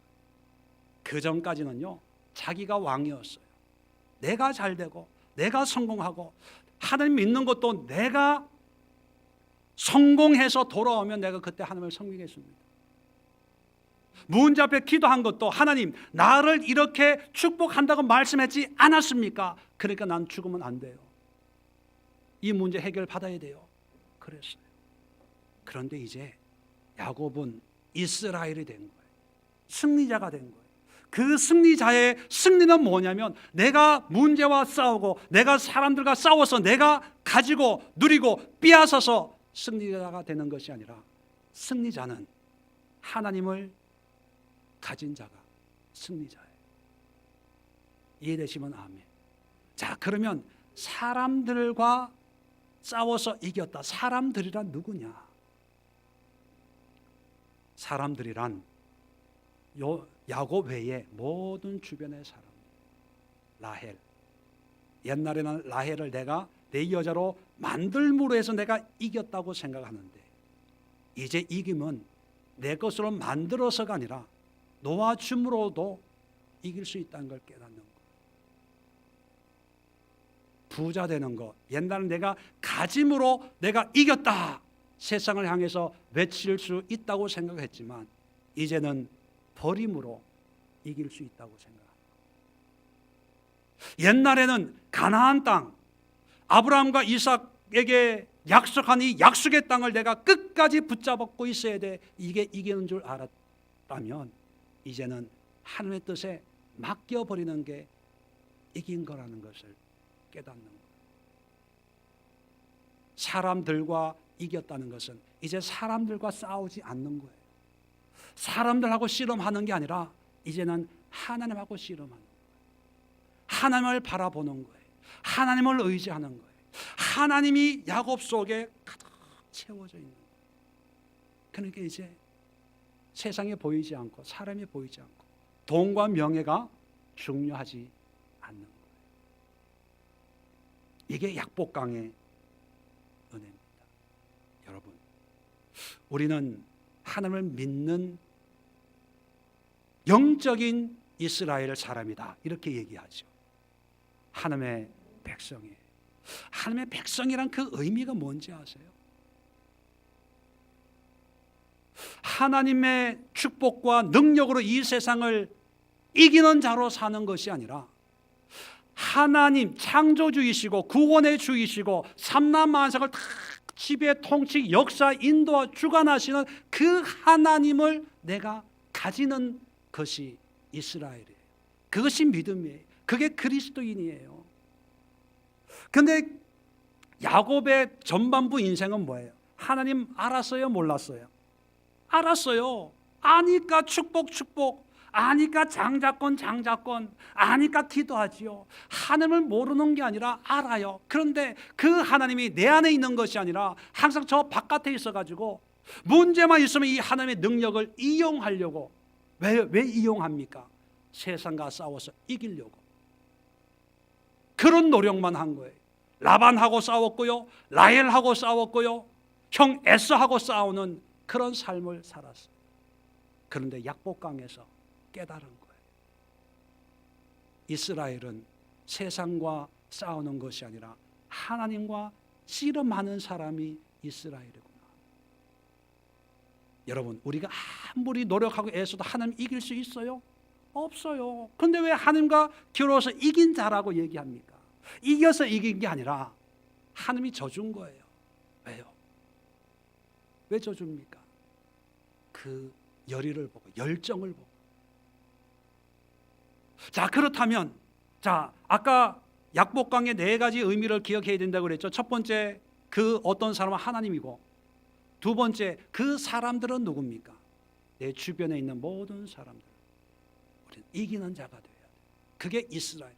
그 전까지는요, 자기가 왕이었어요. 내가 잘 되고 내가 성공하고 하나님 믿는 것도 내가 성공해서 돌아오면 내가 그때 하나님을 섬기겠습니다. 문제 앞에 기도한 것도, 하나님 나를 이렇게 축복한다고 말씀했지 않았습니까? 그러니까 난 죽으면 안 돼요. 이 문제 해결 받아야 돼요. 그랬어요. 그런데 이제 야곱은 이스라엘이 된 거예요. 승리자가 된 거예요. 그 승리자의 승리는 뭐냐면 내가 문제와 싸우고 내가 사람들과 싸워서 내가 가지고 누리고 빼앗아서 승리자가 되는 것이 아니라 승리자는 하나님을 가진 자가 승리자예요. 이해되시면 아멘. 자, 그러면 사람들과 싸워서 이겼다. 사람들이란 누구냐? 사람들이란 야곱 외에 모든 주변의 사람. 라헬. 옛날에는 라헬을 내가 내 여자로 만들므로 해서 내가 이겼다고 생각하는데 이제 이김은 내 것으로 만들어서가 아니라 놓아줌으로도 이길 수 있다는 걸 깨닫는 거. 부자 되는 거. 옛날에 내가 가짐으로 내가 이겼다. 세상을 향해서 외칠 수 있다고 생각했지만 이제는 버림으로 이길 수 있다고 생각합니다. 옛날에는 가나안 땅, 아브라함과 이삭에게 약속한 이 약속의 땅을 내가 끝까지 붙잡고 있어야 돼. 이게 이기는 줄 알았다면 이제는 하나님의 뜻에 맡겨버리는 게 이긴 거라는 것을 깨닫는 거예요. 사람들과 이겼다는 것은 이제 사람들과 싸우지 않는 거예요. 사람들하고 씨름하는 게 아니라 이제는 하나님하고 씨름하는 거예요. 하나님을 바라보는 거예요. 하나님을 의지하는 거예요. 하나님이 야곱 속에 가득 채워져 있는 거예요. 그러니까 이제 세상에 보이지 않고 사람이 보이지 않고 돈과 명예가 중요하지 않는 거예요. 이게 약복강의 은혜입니다. 여러분, 우리는 하나님을 믿는 영적인 이스라엘 사람이다 이렇게 얘기하죠. 하나님의 백성이에요. 하나님의 백성이란 그 의미가 뭔지 아세요? 하나님의 축복과 능력으로 이 세상을 이기는 자로 사는 것이 아니라 하나님 창조주이시고 구원의 주이시고 삼라만상을 다 지배, 통치, 역사, 인도와 주관하시는 그 하나님을 내가 가지는 것이 이스라엘이에요. 그것이 믿음이에요. 그게 그리스도인이에요. 그런데 야곱의 전반부 인생은 뭐예요? 하나님 알았어요? 몰랐어요? 알았어요. 아니까 축복, 아니까 장자권, 아니까 기도하지요. 하나님을 모르는 게 아니라 알아요. 그런데 그 하나님이 내 안에 있는 것이 아니라 항상 저 바깥에 있어가지고 문제만 있으면 이 하나님의 능력을 이용하려고. 왜 이용합니까? 세상과 싸워서 이기려고. 그런 노력만 한 거예요. 라반하고 싸웠고요, 라헬하고 싸웠고요, 형 에서하고 싸우는 그런 삶을 살았어요. 그런데 약복강에서 깨달은 거예요. 이스라엘은 세상과 싸우는 것이 아니라 하나님과 씨름하는 사람이 이스라엘이구나. 여러분, 우리가 아무리 노력하고 애써도 하나님 이길 수 있어요? 없어요. 그런데 왜 하나님과 겨루어서 이긴 자라고 얘기합니까? 이겨서 이긴 게 아니라 하나님이 져준 거예요. 왜요? 왜 져줍니까? 그 열의를 보고, 열정을 보고. 자, 그렇다면, 자, 아까 약복강의 4가지 의미를 기억해야 된다고 그랬죠. 첫 번째, 그 어떤 사람은 하나님이고, 두 번째, 그 사람들은 누굽니까? 내 주변에 있는 모든 사람들. 우리는 이기는 자가 되어야 돼. 그게 이스라엘.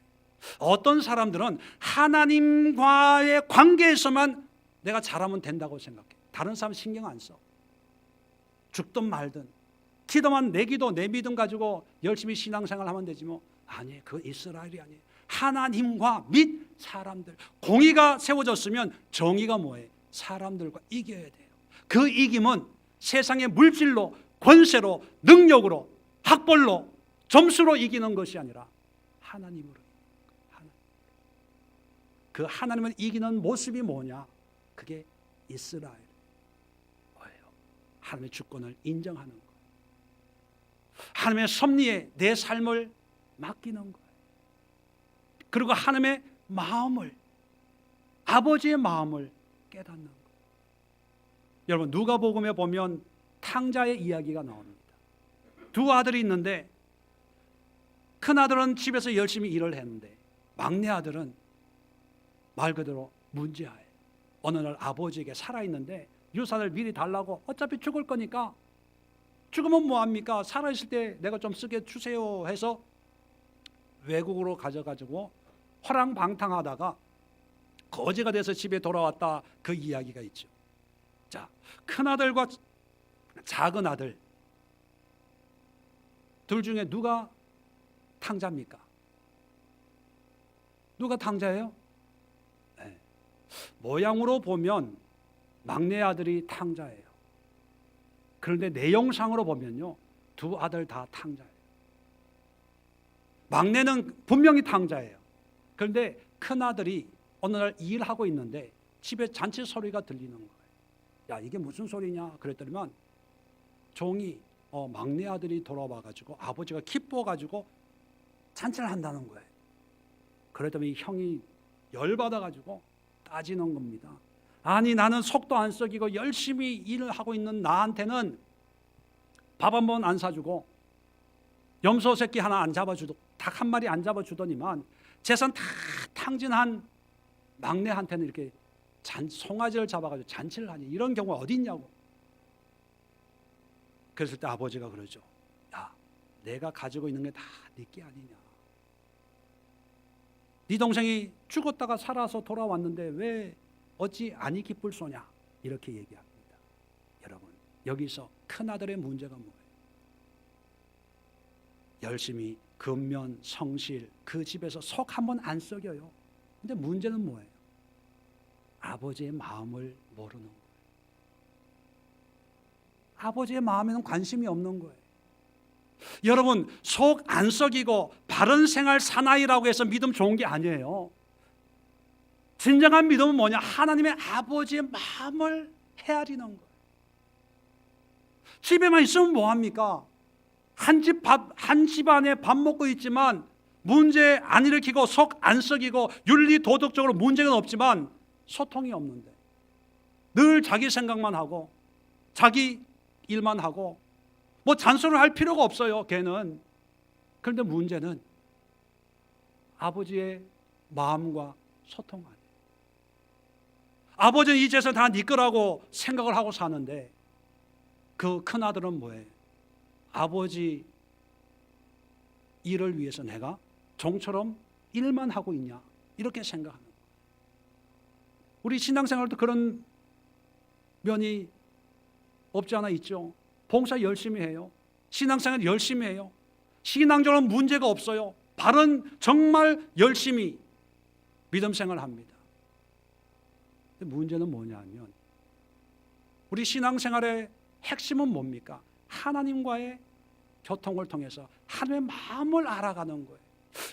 어떤 사람들은 하나님과의 관계에서만 내가 잘하면 된다고 생각해. 다른 사람 신경 안 써. 죽든 말든 기도만 내 기도 내 믿음 가지고 열심히 신앙생활 하면 되지 뭐. 아니, 그 이스라엘이 아니에요. 하나님과 및 사람들. 공의가 세워졌으면 정의가 뭐예요? 사람들과 이겨야 돼요. 그 이김은 세상의 물질로, 권세로, 능력으로, 학벌로, 점수로 이기는 것이 아니라 하나님으로. 그 하나님을 이기는 모습이 뭐냐? 그게 이스라엘. 뭐예요? 하나님의 주권을 인정하는 거. 하나님의 섭리에 내 삶을 맡기는 거예요. 그리고 하나님의 마음을, 아버지의 마음을 깨닫는 거예요. 여러분, 누가복음에 보면 탕자의 이야기가 나옵니다. 두 아들이 있는데 큰아들은 집에서 열심히 일을 했는데 막내 아들은 말 그대로 문제아예요. 어느 날 아버지에게 살아있는데 유산을 미리 달라고, 어차피 죽을 거니까 죽으면 뭐합니까? 살아있을 때 내가 좀 쓰게 주세요 해서 외국으로 가져가지고 허랑방탕하다가 거지가 돼서 집에 돌아왔다, 그 이야기가 있죠. 자, 큰아들과 작은 아들 둘 중에 누가 탕자입니까? 누가 탕자예요? 네. 모양으로 보면 막내 아들이 탕자예요. 그런데 내용상으로 보면요, 두 아들 다 탕자예요. 막내는 분명히 탕자예요. 그런데 큰아들이 어느 날 일하고 있는데 집에 잔치 소리가 들리는 거예요. 야, 이게 무슨 소리냐 그랬더니만 종이 막내 아들이 돌아와가지고 아버지가 기뻐가지고 잔치를 한다는 거예요. 그랬더니 형이 열받아가지고 따지는 겁니다. 아니, 나는 속도 안 썩이고 열심히 일을 하고 있는 나한테는 밥 한 번 안 사주고 염소 새끼 하나 안 잡아주고 닭 한 마리 안 잡아주더니만 재산 다 탕진한 막내한테는 이렇게 송아지를 잡아가지고 잔치를 하니, 이런 경우가 어디 있냐고. 그랬을 때 아버지가 그러죠. 야, 내가 가지고 있는 게 다 네 게 아니냐. 네 동생이 죽었다가 살아서 돌아왔는데 왜 어찌 아니 기쁠 소냐, 이렇게 얘기합니다. 여러분, 여기서 큰아들의 문제가 뭐예요? 열심히 근면 성실, 그 집에서 속 한 번 안 썩여요. 근데 문제는 뭐예요? 아버지의 마음을 모르는 거예요. 아버지의 마음에는 관심이 없는 거예요. 여러분, 속 안 썩이고 바른 생활 사나이라고 해서 믿음 좋은 게 아니에요. 진정한 믿음은 뭐냐? 하나님의 아버지의 마음을 헤아리는 거예요. 집에만 있으면 뭐합니까? 한 집안에 밥 먹고 있지만 문제 안 일으키고 속 안 썩이고 윤리 도덕적으로 문제는 없지만 소통이 없는데 늘 자기 생각만 하고 자기 일만 하고 뭐 잔소리를 할 필요가 없어요, 걔는. 그런데 문제는 아버지의 마음과 소통 안 해요. 아버지는 이 재산 다 네 거라고 생각을 하고 사는데 그 큰아들은 뭐예요? 아버지 일을 위해서 내가 종처럼 일만 하고 있냐, 이렇게 생각하는 거예요. 우리 신앙생활도 그런 면이 없지 않아 있죠. 봉사 열심히 해요. 신앙생활 열심히 해요. 신앙적으로 문제가 없어요. 바른 정말 열심히 믿음 생활합니다. 근데 문제는 뭐냐면 우리 신앙생활의 핵심은 뭡니까? 하나님과의 교통을 통해서 하나님의 마음을 알아가는 거예요.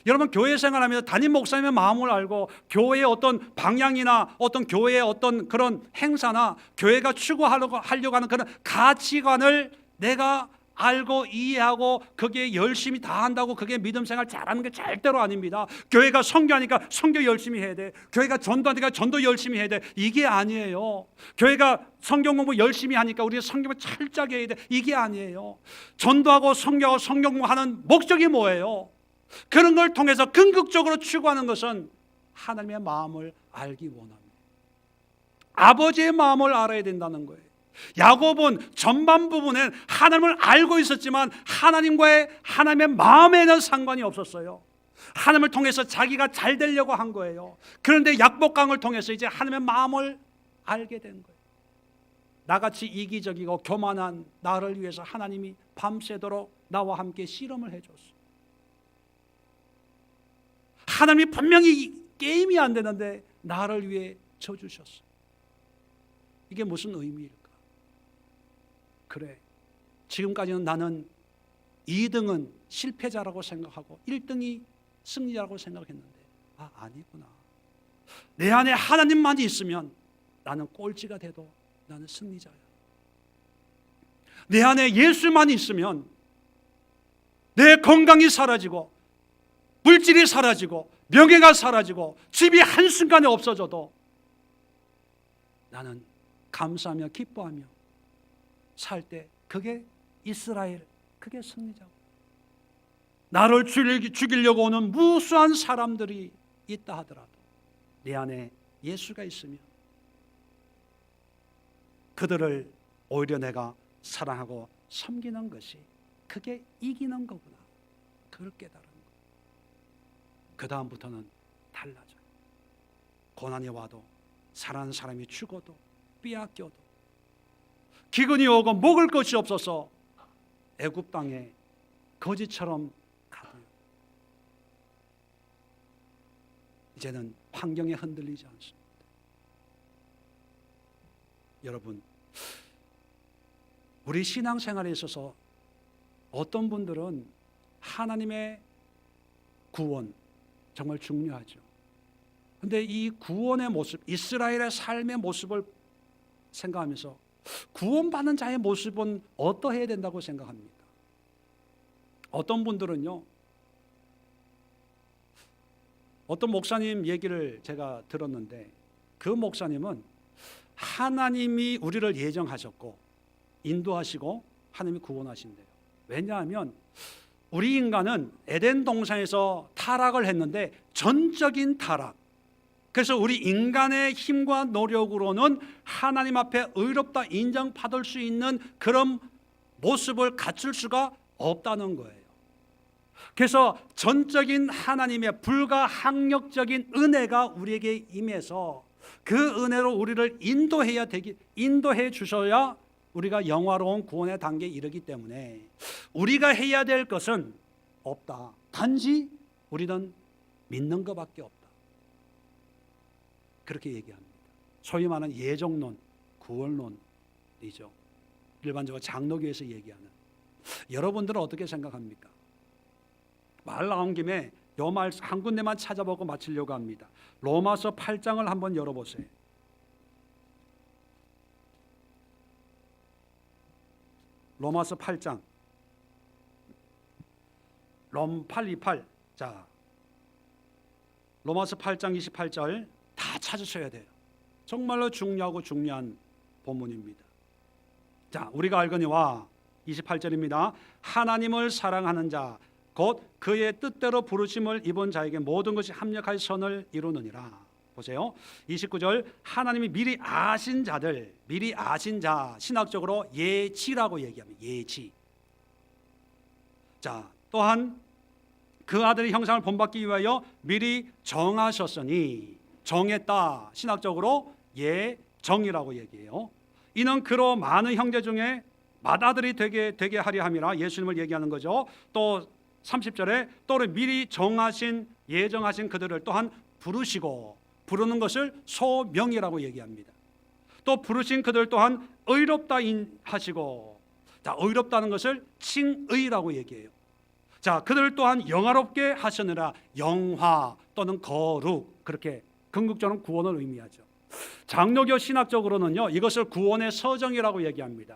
여러분, 교회 생활하면서 담임 목사님의 마음을 알고 교회의 어떤 방향이나 어떤 교회의 어떤 그런 행사나 교회가 추구하려고 하는 그런 가치관을 내가 알고 이해하고 거기에 열심히 다 한다고 그게 믿음 생활 잘하는 게 절대로 아닙니다. 교회가 선교하니까 선교 열심히 해야 돼. 교회가 전도하니까 전도 열심히 해야 돼. 이게 아니에요. 교회가 성경 공부 열심히 하니까 우리가 성경을 철저하게 해야 돼. 이게 아니에요. 전도하고 선교하고 성경 공부하는 목적이 뭐예요? 그런 걸 통해서 궁극적으로 추구하는 것은 하나님의 마음을 알기 원합니다. 아버지의 마음을 알아야 된다는 거예요. 야곱은 전반 부분엔 하나님을 알고 있었지만 하나님의 마음에는 상관이 없었어요. 하나님을 통해서 자기가 잘 되려고 한 거예요. 그런데 약복강을 통해서 이제 하나님의 마음을 알게 된 거예요. 나같이 이기적이고 교만한 나를 위해서 하나님이 밤새도록 나와 함께 씨름을 해줬어요. 하나님이 분명히 게임이 안 되는데 나를 위해 져주셨어요. 이게 무슨 의미일까? 그래, 지금까지는 나는 2등은 실패자라고 생각하고 1등이 승리자라고 생각했는데 아니구나. 내 안에 하나님만이 있으면 나는 꼴찌가 돼도 나는 승리자야. 내 안에 예수만 있으면 내 건강이 사라지고 물질이 사라지고 명예가 사라지고 집이 한순간에 없어져도 나는 감사하며 기뻐하며 살 때 그게 이스라엘, 그게 승리자고. 나를 죽이려고 오는 무수한 사람들이 있다 하더라도 내 안에 예수가 있으면 그들을 오히려 내가 사랑하고 섬기는 것이 그게 이기는 거구나. 그걸 깨달은 거. 그 다음부터는 달라져요. 고난이 와도, 사랑하는 사람이 죽어도, 빼앗겨도, 기근이 오고 먹을 것이 없어서 애굽 땅에 거지처럼 가도요, 이제는 환경에 흔들리지 않습니다. 여러분, 우리 신앙생활에 있어서 어떤 분들은 하나님의 구원 정말 중요하죠. 그런데 이 구원의 모습, 이스라엘의 삶의 모습을 생각하면서 구원받는 자의 모습은 어떠해야 된다고 생각합니까? 어떤 분들은요, 어떤 목사님 얘기를 제가 들었는데 그 목사님은 하나님이 우리를 예정하셨고 인도하시고 하나님이 구원하신대요. 왜냐하면 우리 인간은 에덴 동산에서 타락을 했는데 전적인 타락. 그래서 우리 인간의 힘과 노력으로는 하나님 앞에 의롭다 인정받을 수 있는 그런 모습을 갖출 수가 없다는 거예요. 그래서 전적인 하나님의 불가항력적인 은혜가 우리에게 임해서 그 은혜로 우리를 인도해 주셔야 우리가 영화로운 구원의 단계에 이르기 때문에 우리가 해야 될 것은 없다. 단지 우리는 믿는 것밖에 없다. 그렇게 얘기합니다. 소위 말하는 예정론, 구원론이죠. 일반적으로 장로교에서 얘기하는. 여러분들은 어떻게 생각합니까? 말 나온 김에 요 말 한 군데만 찾아보고 마치려고 합니다. 로마서 8장을 한번 열어보세요. 로마서 8장 롬 828. 자, 로마서 8장 28절 다 찾으셔야 돼요. 정말로 중요하고 중요한 본문입니다. 자, 우리가 알거니와 28절입니다. 하나님을 사랑하는 자 곧 그의 뜻대로 부르심을 입은 자에게 모든 것이 합력하여 선을 이루느니라. 보세요. 29절 하나님이 미리 아신 자들, 미리 아신 자, 신학적으로 예지라고 얘기합니다. 예지. 자, 또한 그 아들의 형상을 본받기 위하여 미리 정하셨으니, 정했다, 신학적으로 예정이라고 얘기해요. 이는 그로 많은 형제 중에 맏아들이 되게 하려 함이라. 예수님을 얘기하는 거죠. 또 30절에 또는 미리 정하신, 예정하신 그들을 또한 부르시고, 부르는 것을 소명이라고 얘기합니다. 또 부르신 그들 또한 의롭다 하시고, 자, 의롭다는 것을 칭의라고 얘기해요. 자, 그들 또한 영화롭게 하시느라, 영화 또는 거룩, 그렇게 궁극적으로 구원을 의미하죠. 장로교 신학적으로는요, 이것을 구원의 서정이라고 얘기합니다.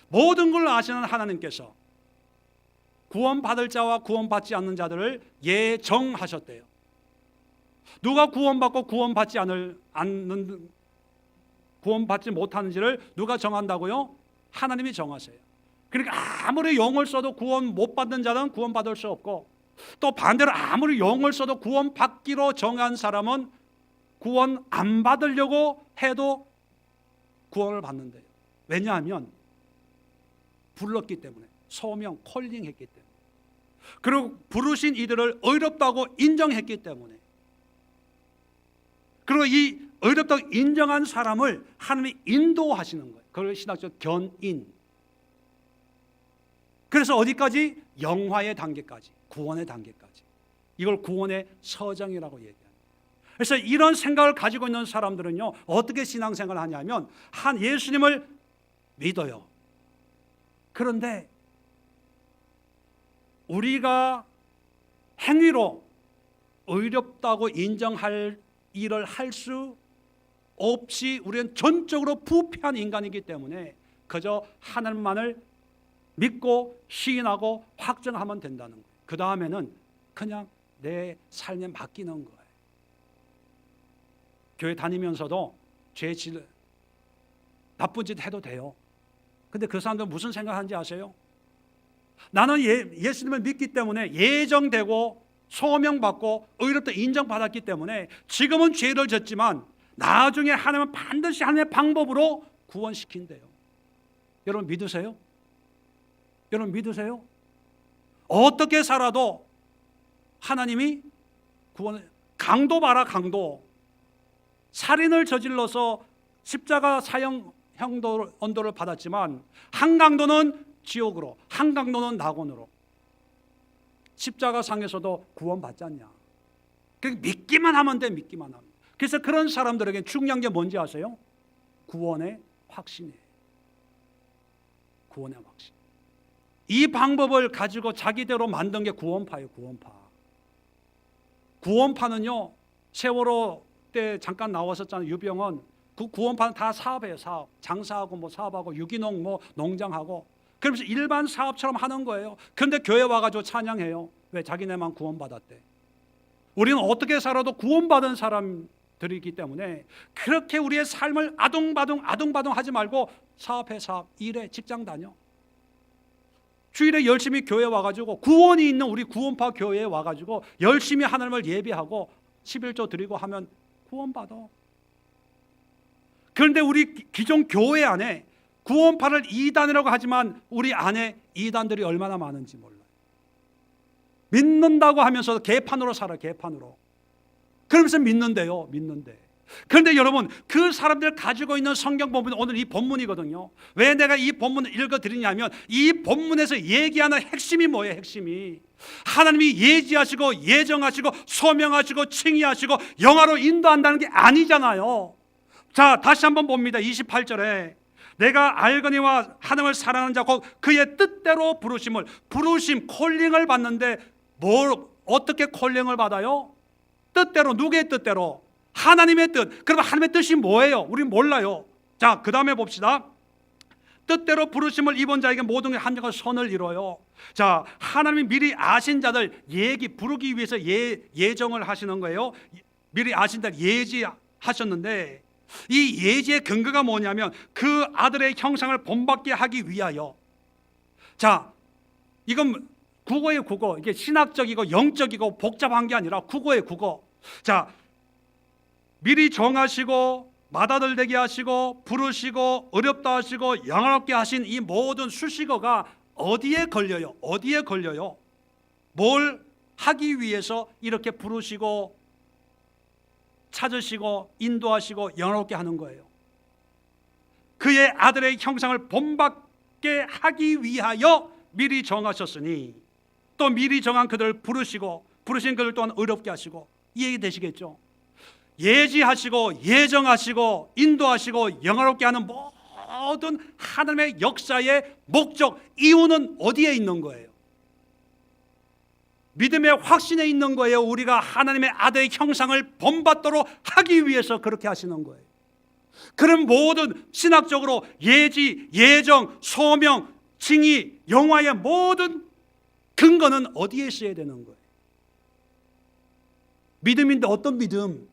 모든 걸 아시는 하나님께서 구원받을 자와 구원받지 않는 자들을 예정하셨대요. 누가 구원받고 구원받지 못하는지를 누가 정한다고요? 하나님이 정하세요. 그러니까 아무리 영을 써도 구원 못 받는 자는 구원받을 수 없고, 또 반대로 아무리 영을 써도 구원받기로 정한 사람은 구원 안 받으려고 해도 구원을 받는데요. 왜냐하면 불렀기 때문에, 소명, 콜링했기 때문에, 그리고 부르신 이들을 의롭다고 인정했기 때문에, 그리고 이 의롭다고 인정한 사람을 하나님이 인도하시는 거예요. 그걸 신학적 견인. 그래서 어디까지? 영화의 단계까지, 구원의 단계까지. 이걸 구원의 서정이라고 얘기합니다. 그래서 이런 생각을 가지고 있는 사람들은요, 어떻게 신앙생활을 하냐면, 한 예수님을 믿어요. 그런데 우리가 행위로 의롭다고 인정할 일을 할 수 없이 우리는 전적으로 부패한 인간이기 때문에 그저 하나님만을 믿고 시인하고 확정하면 된다는 거예요. 그 다음에는 그냥 내 삶에 맡기는 거예요. 교회 다니면서도 나쁜 짓 해도 돼요. 근데 그 사람들은 무슨 생각하는지 아세요? 나는 예수님을 믿기 때문에 예정되고 소명받고 의롭다 인정받았기 때문에 지금은 죄를 졌지만 나중에 하나님은 반드시 하나님의 방법으로 구원시킨대요. 여러분 믿으세요? 여러분 믿으세요? 어떻게 살아도 하나님이 구원. 강도 봐라, 강도. 살인을 저질러서 십자가 사형 언도를 받았지만 한 강도는 지옥으로, 한 강도는 낙원으로. 십자가상에서도 구원받지 않냐. 믿기만 하면 돼, 믿기만 하면. 그래서 그런 사람들에게 중요한 게 뭔지 아세요? 구원의 확신이에요. 구원의 확신. 이 방법을 가지고 자기대로 만든 게 구원파예요. 구원파. 구원파는요, 세월호 때 잠깐 나왔었잖아요. 유병헌. 그 구원파는 다 사업이에요. 사업. 장사하고 뭐 사업하고 유기농 뭐 농장하고. 그러면서 일반 사업처럼 하는 거예요. 그런데 교회 와가지고 찬양해요. 왜? 자기네만 구원받았대. 우리는 어떻게 살아도 구원받은 사람들이기 때문에 그렇게 우리의 삶을 아둥바둥 하지 말고 사업해, 사업, 일해, 직장 다녀. 주일에 열심히 교회 와가지고 구원이 있는 우리 구원파 교회에 와가지고 열심히 하나님을 예배하고 11조 드리고 하면 구원받아. 그런데 우리 기존 교회 안에 구원파를 이단이라고 하지만 우리 안에 이단들이 얼마나 많은지 몰라요. 믿는다고 하면서 개판으로 살아, 개판으로. 그러면서 믿는데요, 믿는데. 그런데 여러분, 그 사람들 가지고 있는 성경 본문이 오늘 이 본문이거든요. 왜 내가 이 본문을 읽어드리냐면 이 본문에서 얘기하는 핵심이 뭐예요? 핵심이 하나님이 예지하시고 예정하시고 소명하시고 칭의하시고 영화로 인도한다는 게 아니잖아요. 자, 다시 한번 봅니다. 28절에 내가 알거니와 하나님을 사랑하는 자 곧 그의 뜻대로 부르심 콜링을 받는데 뭘 어떻게 콜링을 받아요? 뜻대로. 누구의 뜻대로? 하나님의 뜻. 그럼 하나님의 뜻이 뭐예요? 우리 몰라요. 자, 그 다음에 봅시다. 뜻대로 부르심을 입은 자에게 모든 게 한정한 선을 이뤄요. 자, 하나님이 미리 아신 자들 부르기 위해서 예정을 하시는 거예요. 미리 아신 자들 예지하셨는데 이 예지의 근거가 뭐냐면 그 아들의 형상을 본받게 하기 위하여. 자, 이건 국어예요, 국어. 이게 신학적이고 영적이고 복잡한 게 아니라 국어예요, 국어. 자, 미리 정하시고 맏아들 되게 하시고 부르시고 어렵다 하시고 영화롭게 하신 이 모든 수식어가 어디에 걸려요? 어디에 걸려요? 뭘 하기 위해서 이렇게 부르시고 찾으시고 인도하시고 영화롭게 하는 거예요. 그의 아들의 형상을 본받게 하기 위하여 미리 정하셨으니 또 미리 정한 그들을 부르신 그들 또한 의롭게 하시고. 이해가 되시겠죠? 예지하시고 예정하시고 인도하시고 영화롭게 하는 모든 하나님의 역사의 목적, 이유는 어디에 있는 거예요? 믿음의 확신에 있는 거예요. 우리가 하나님의 아들의 형상을 본받도록 하기 위해서 그렇게 하시는 거예요. 그런 모든 신학적으로 예지, 예정, 소명, 칭의, 영화의 모든 근거는 어디에 있어야 되는 거예요? 믿음인데 어떤 믿음?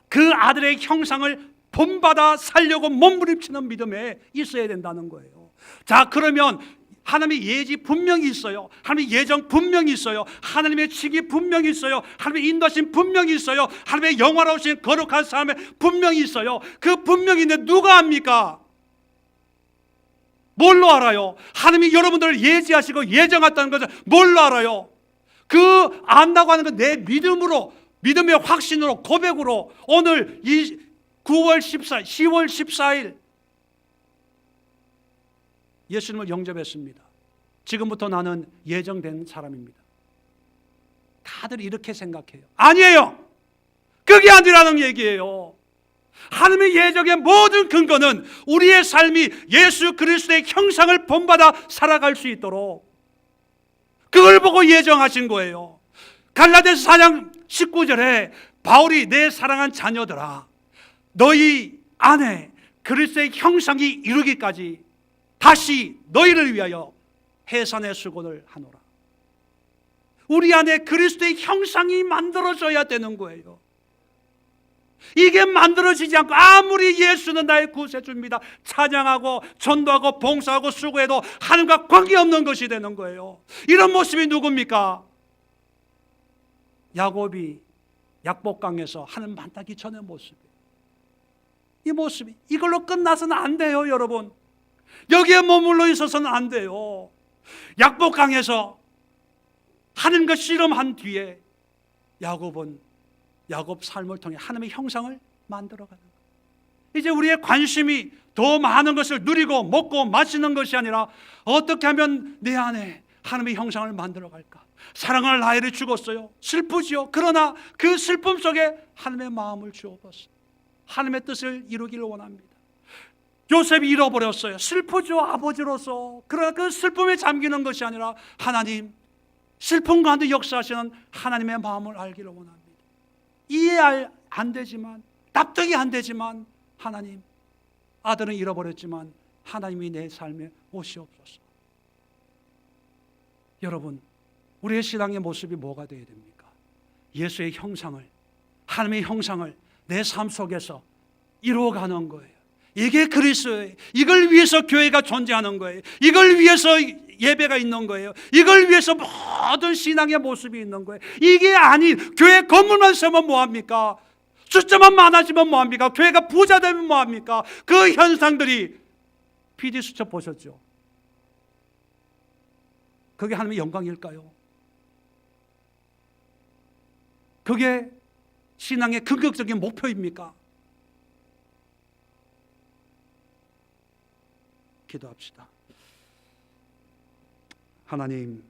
그 아들의 형상을 본받아 살려고 몸부림치는 믿음에 있어야 된다는 거예요. 자, 그러면 하나님의 예지 분명히 있어요. 하나님의 예정 분명히 있어요. 하나님의 칙이 분명히 있어요. 하나님의 인도하심 분명히 있어요. 하나님의 영화로우신 거룩한 삶에 분명히 있어요. 그 분명히 있는데 누가 압니까? 뭘로 알아요? 하나님이 여러분들을 예지하시고 예정했다는 것을 뭘로 알아요? 그 안다고 하는 건 내 믿음으로, 믿음의 확신으로, 고백으로 오늘 이 10월 14일 예수님을 영접했습니다. 지금부터 나는 예정된 사람입니다. 다들 이렇게 생각해요. 아니에요. 그게 아니라는 얘기예요. 하나님의 예정의 모든 근거는 우리의 삶이 예수 그리스도의 형상을 본받아 살아갈 수 있도록 그걸 보고 예정하신 거예요. 갈라디아서 4장 19절에 바울이 내 사랑한 자녀들아 너희 안에 그리스도의 형상이 이루기까지 다시 너희를 위하여 해산의 수고를 하노라. 우리 안에 그리스도의 형상이 만들어져야 되는 거예요. 이게 만들어지지 않고 아무리 예수는 나의 구세주입니다 찬양하고 전도하고 봉사하고 수고해도 하나님과 관계없는 것이 되는 거예요. 이런 모습이 누굽니까? 야곱이 약복강에서 하나님 만나기 전의 모습이에요. 이 모습이 이걸로 끝나서는 안 돼요. 여러분, 여기에 머물러 있어서는 안 돼요. 약복강에서 하나님과 씨름한 뒤에 야곱 삶을 통해 하나님의 형상을 만들어가는 거예요. 이제 우리의 관심이 더 많은 것을 누리고 먹고 마시는 것이 아니라 어떻게 하면 내 안에 하나님의 형상을 만들어갈까. 사랑할 나이를 죽었어요. 슬프지요. 그러나 그 슬픔 속에 하나님의 마음을 주어봤어요. 하나님의 뜻을 이루기를 원합니다. 요셉이 잃어버렸어요. 슬프죠. 아버지로서. 그러나 그 슬픔에 잠기는 것이 아니라 하나님, 슬픔 가운데 역사하시는 하나님의 마음을 알기를 원합니다. 이해 안 되지만, 납득이 안 되지만, 하나님, 아들은 잃어버렸지만 하나님이 내 삶에 오시옵소서. 여러분, 우리의 신앙의 모습이 뭐가 되어야 됩니까? 예수의 형상을, 하나님의 형상을 내 삶 속에서 이루어가는 거예요. 이게 그리스도예요. 이걸 위해서 교회가 존재하는 거예요. 이걸 위해서 예배가 있는 거예요. 이걸 위해서 모든 신앙의 모습이 있는 거예요. 이게 아닌 교회 건물만 세우면 뭐합니까? 숫자만 많아지면 뭐합니까? 교회가 부자 되면 뭐합니까? 그 현상들이 PD 수첩 보셨죠? 그게 하나님의 영광일까요? 그게 신앙의 긍정적인 목표입니까? 기도합시다. 하나님,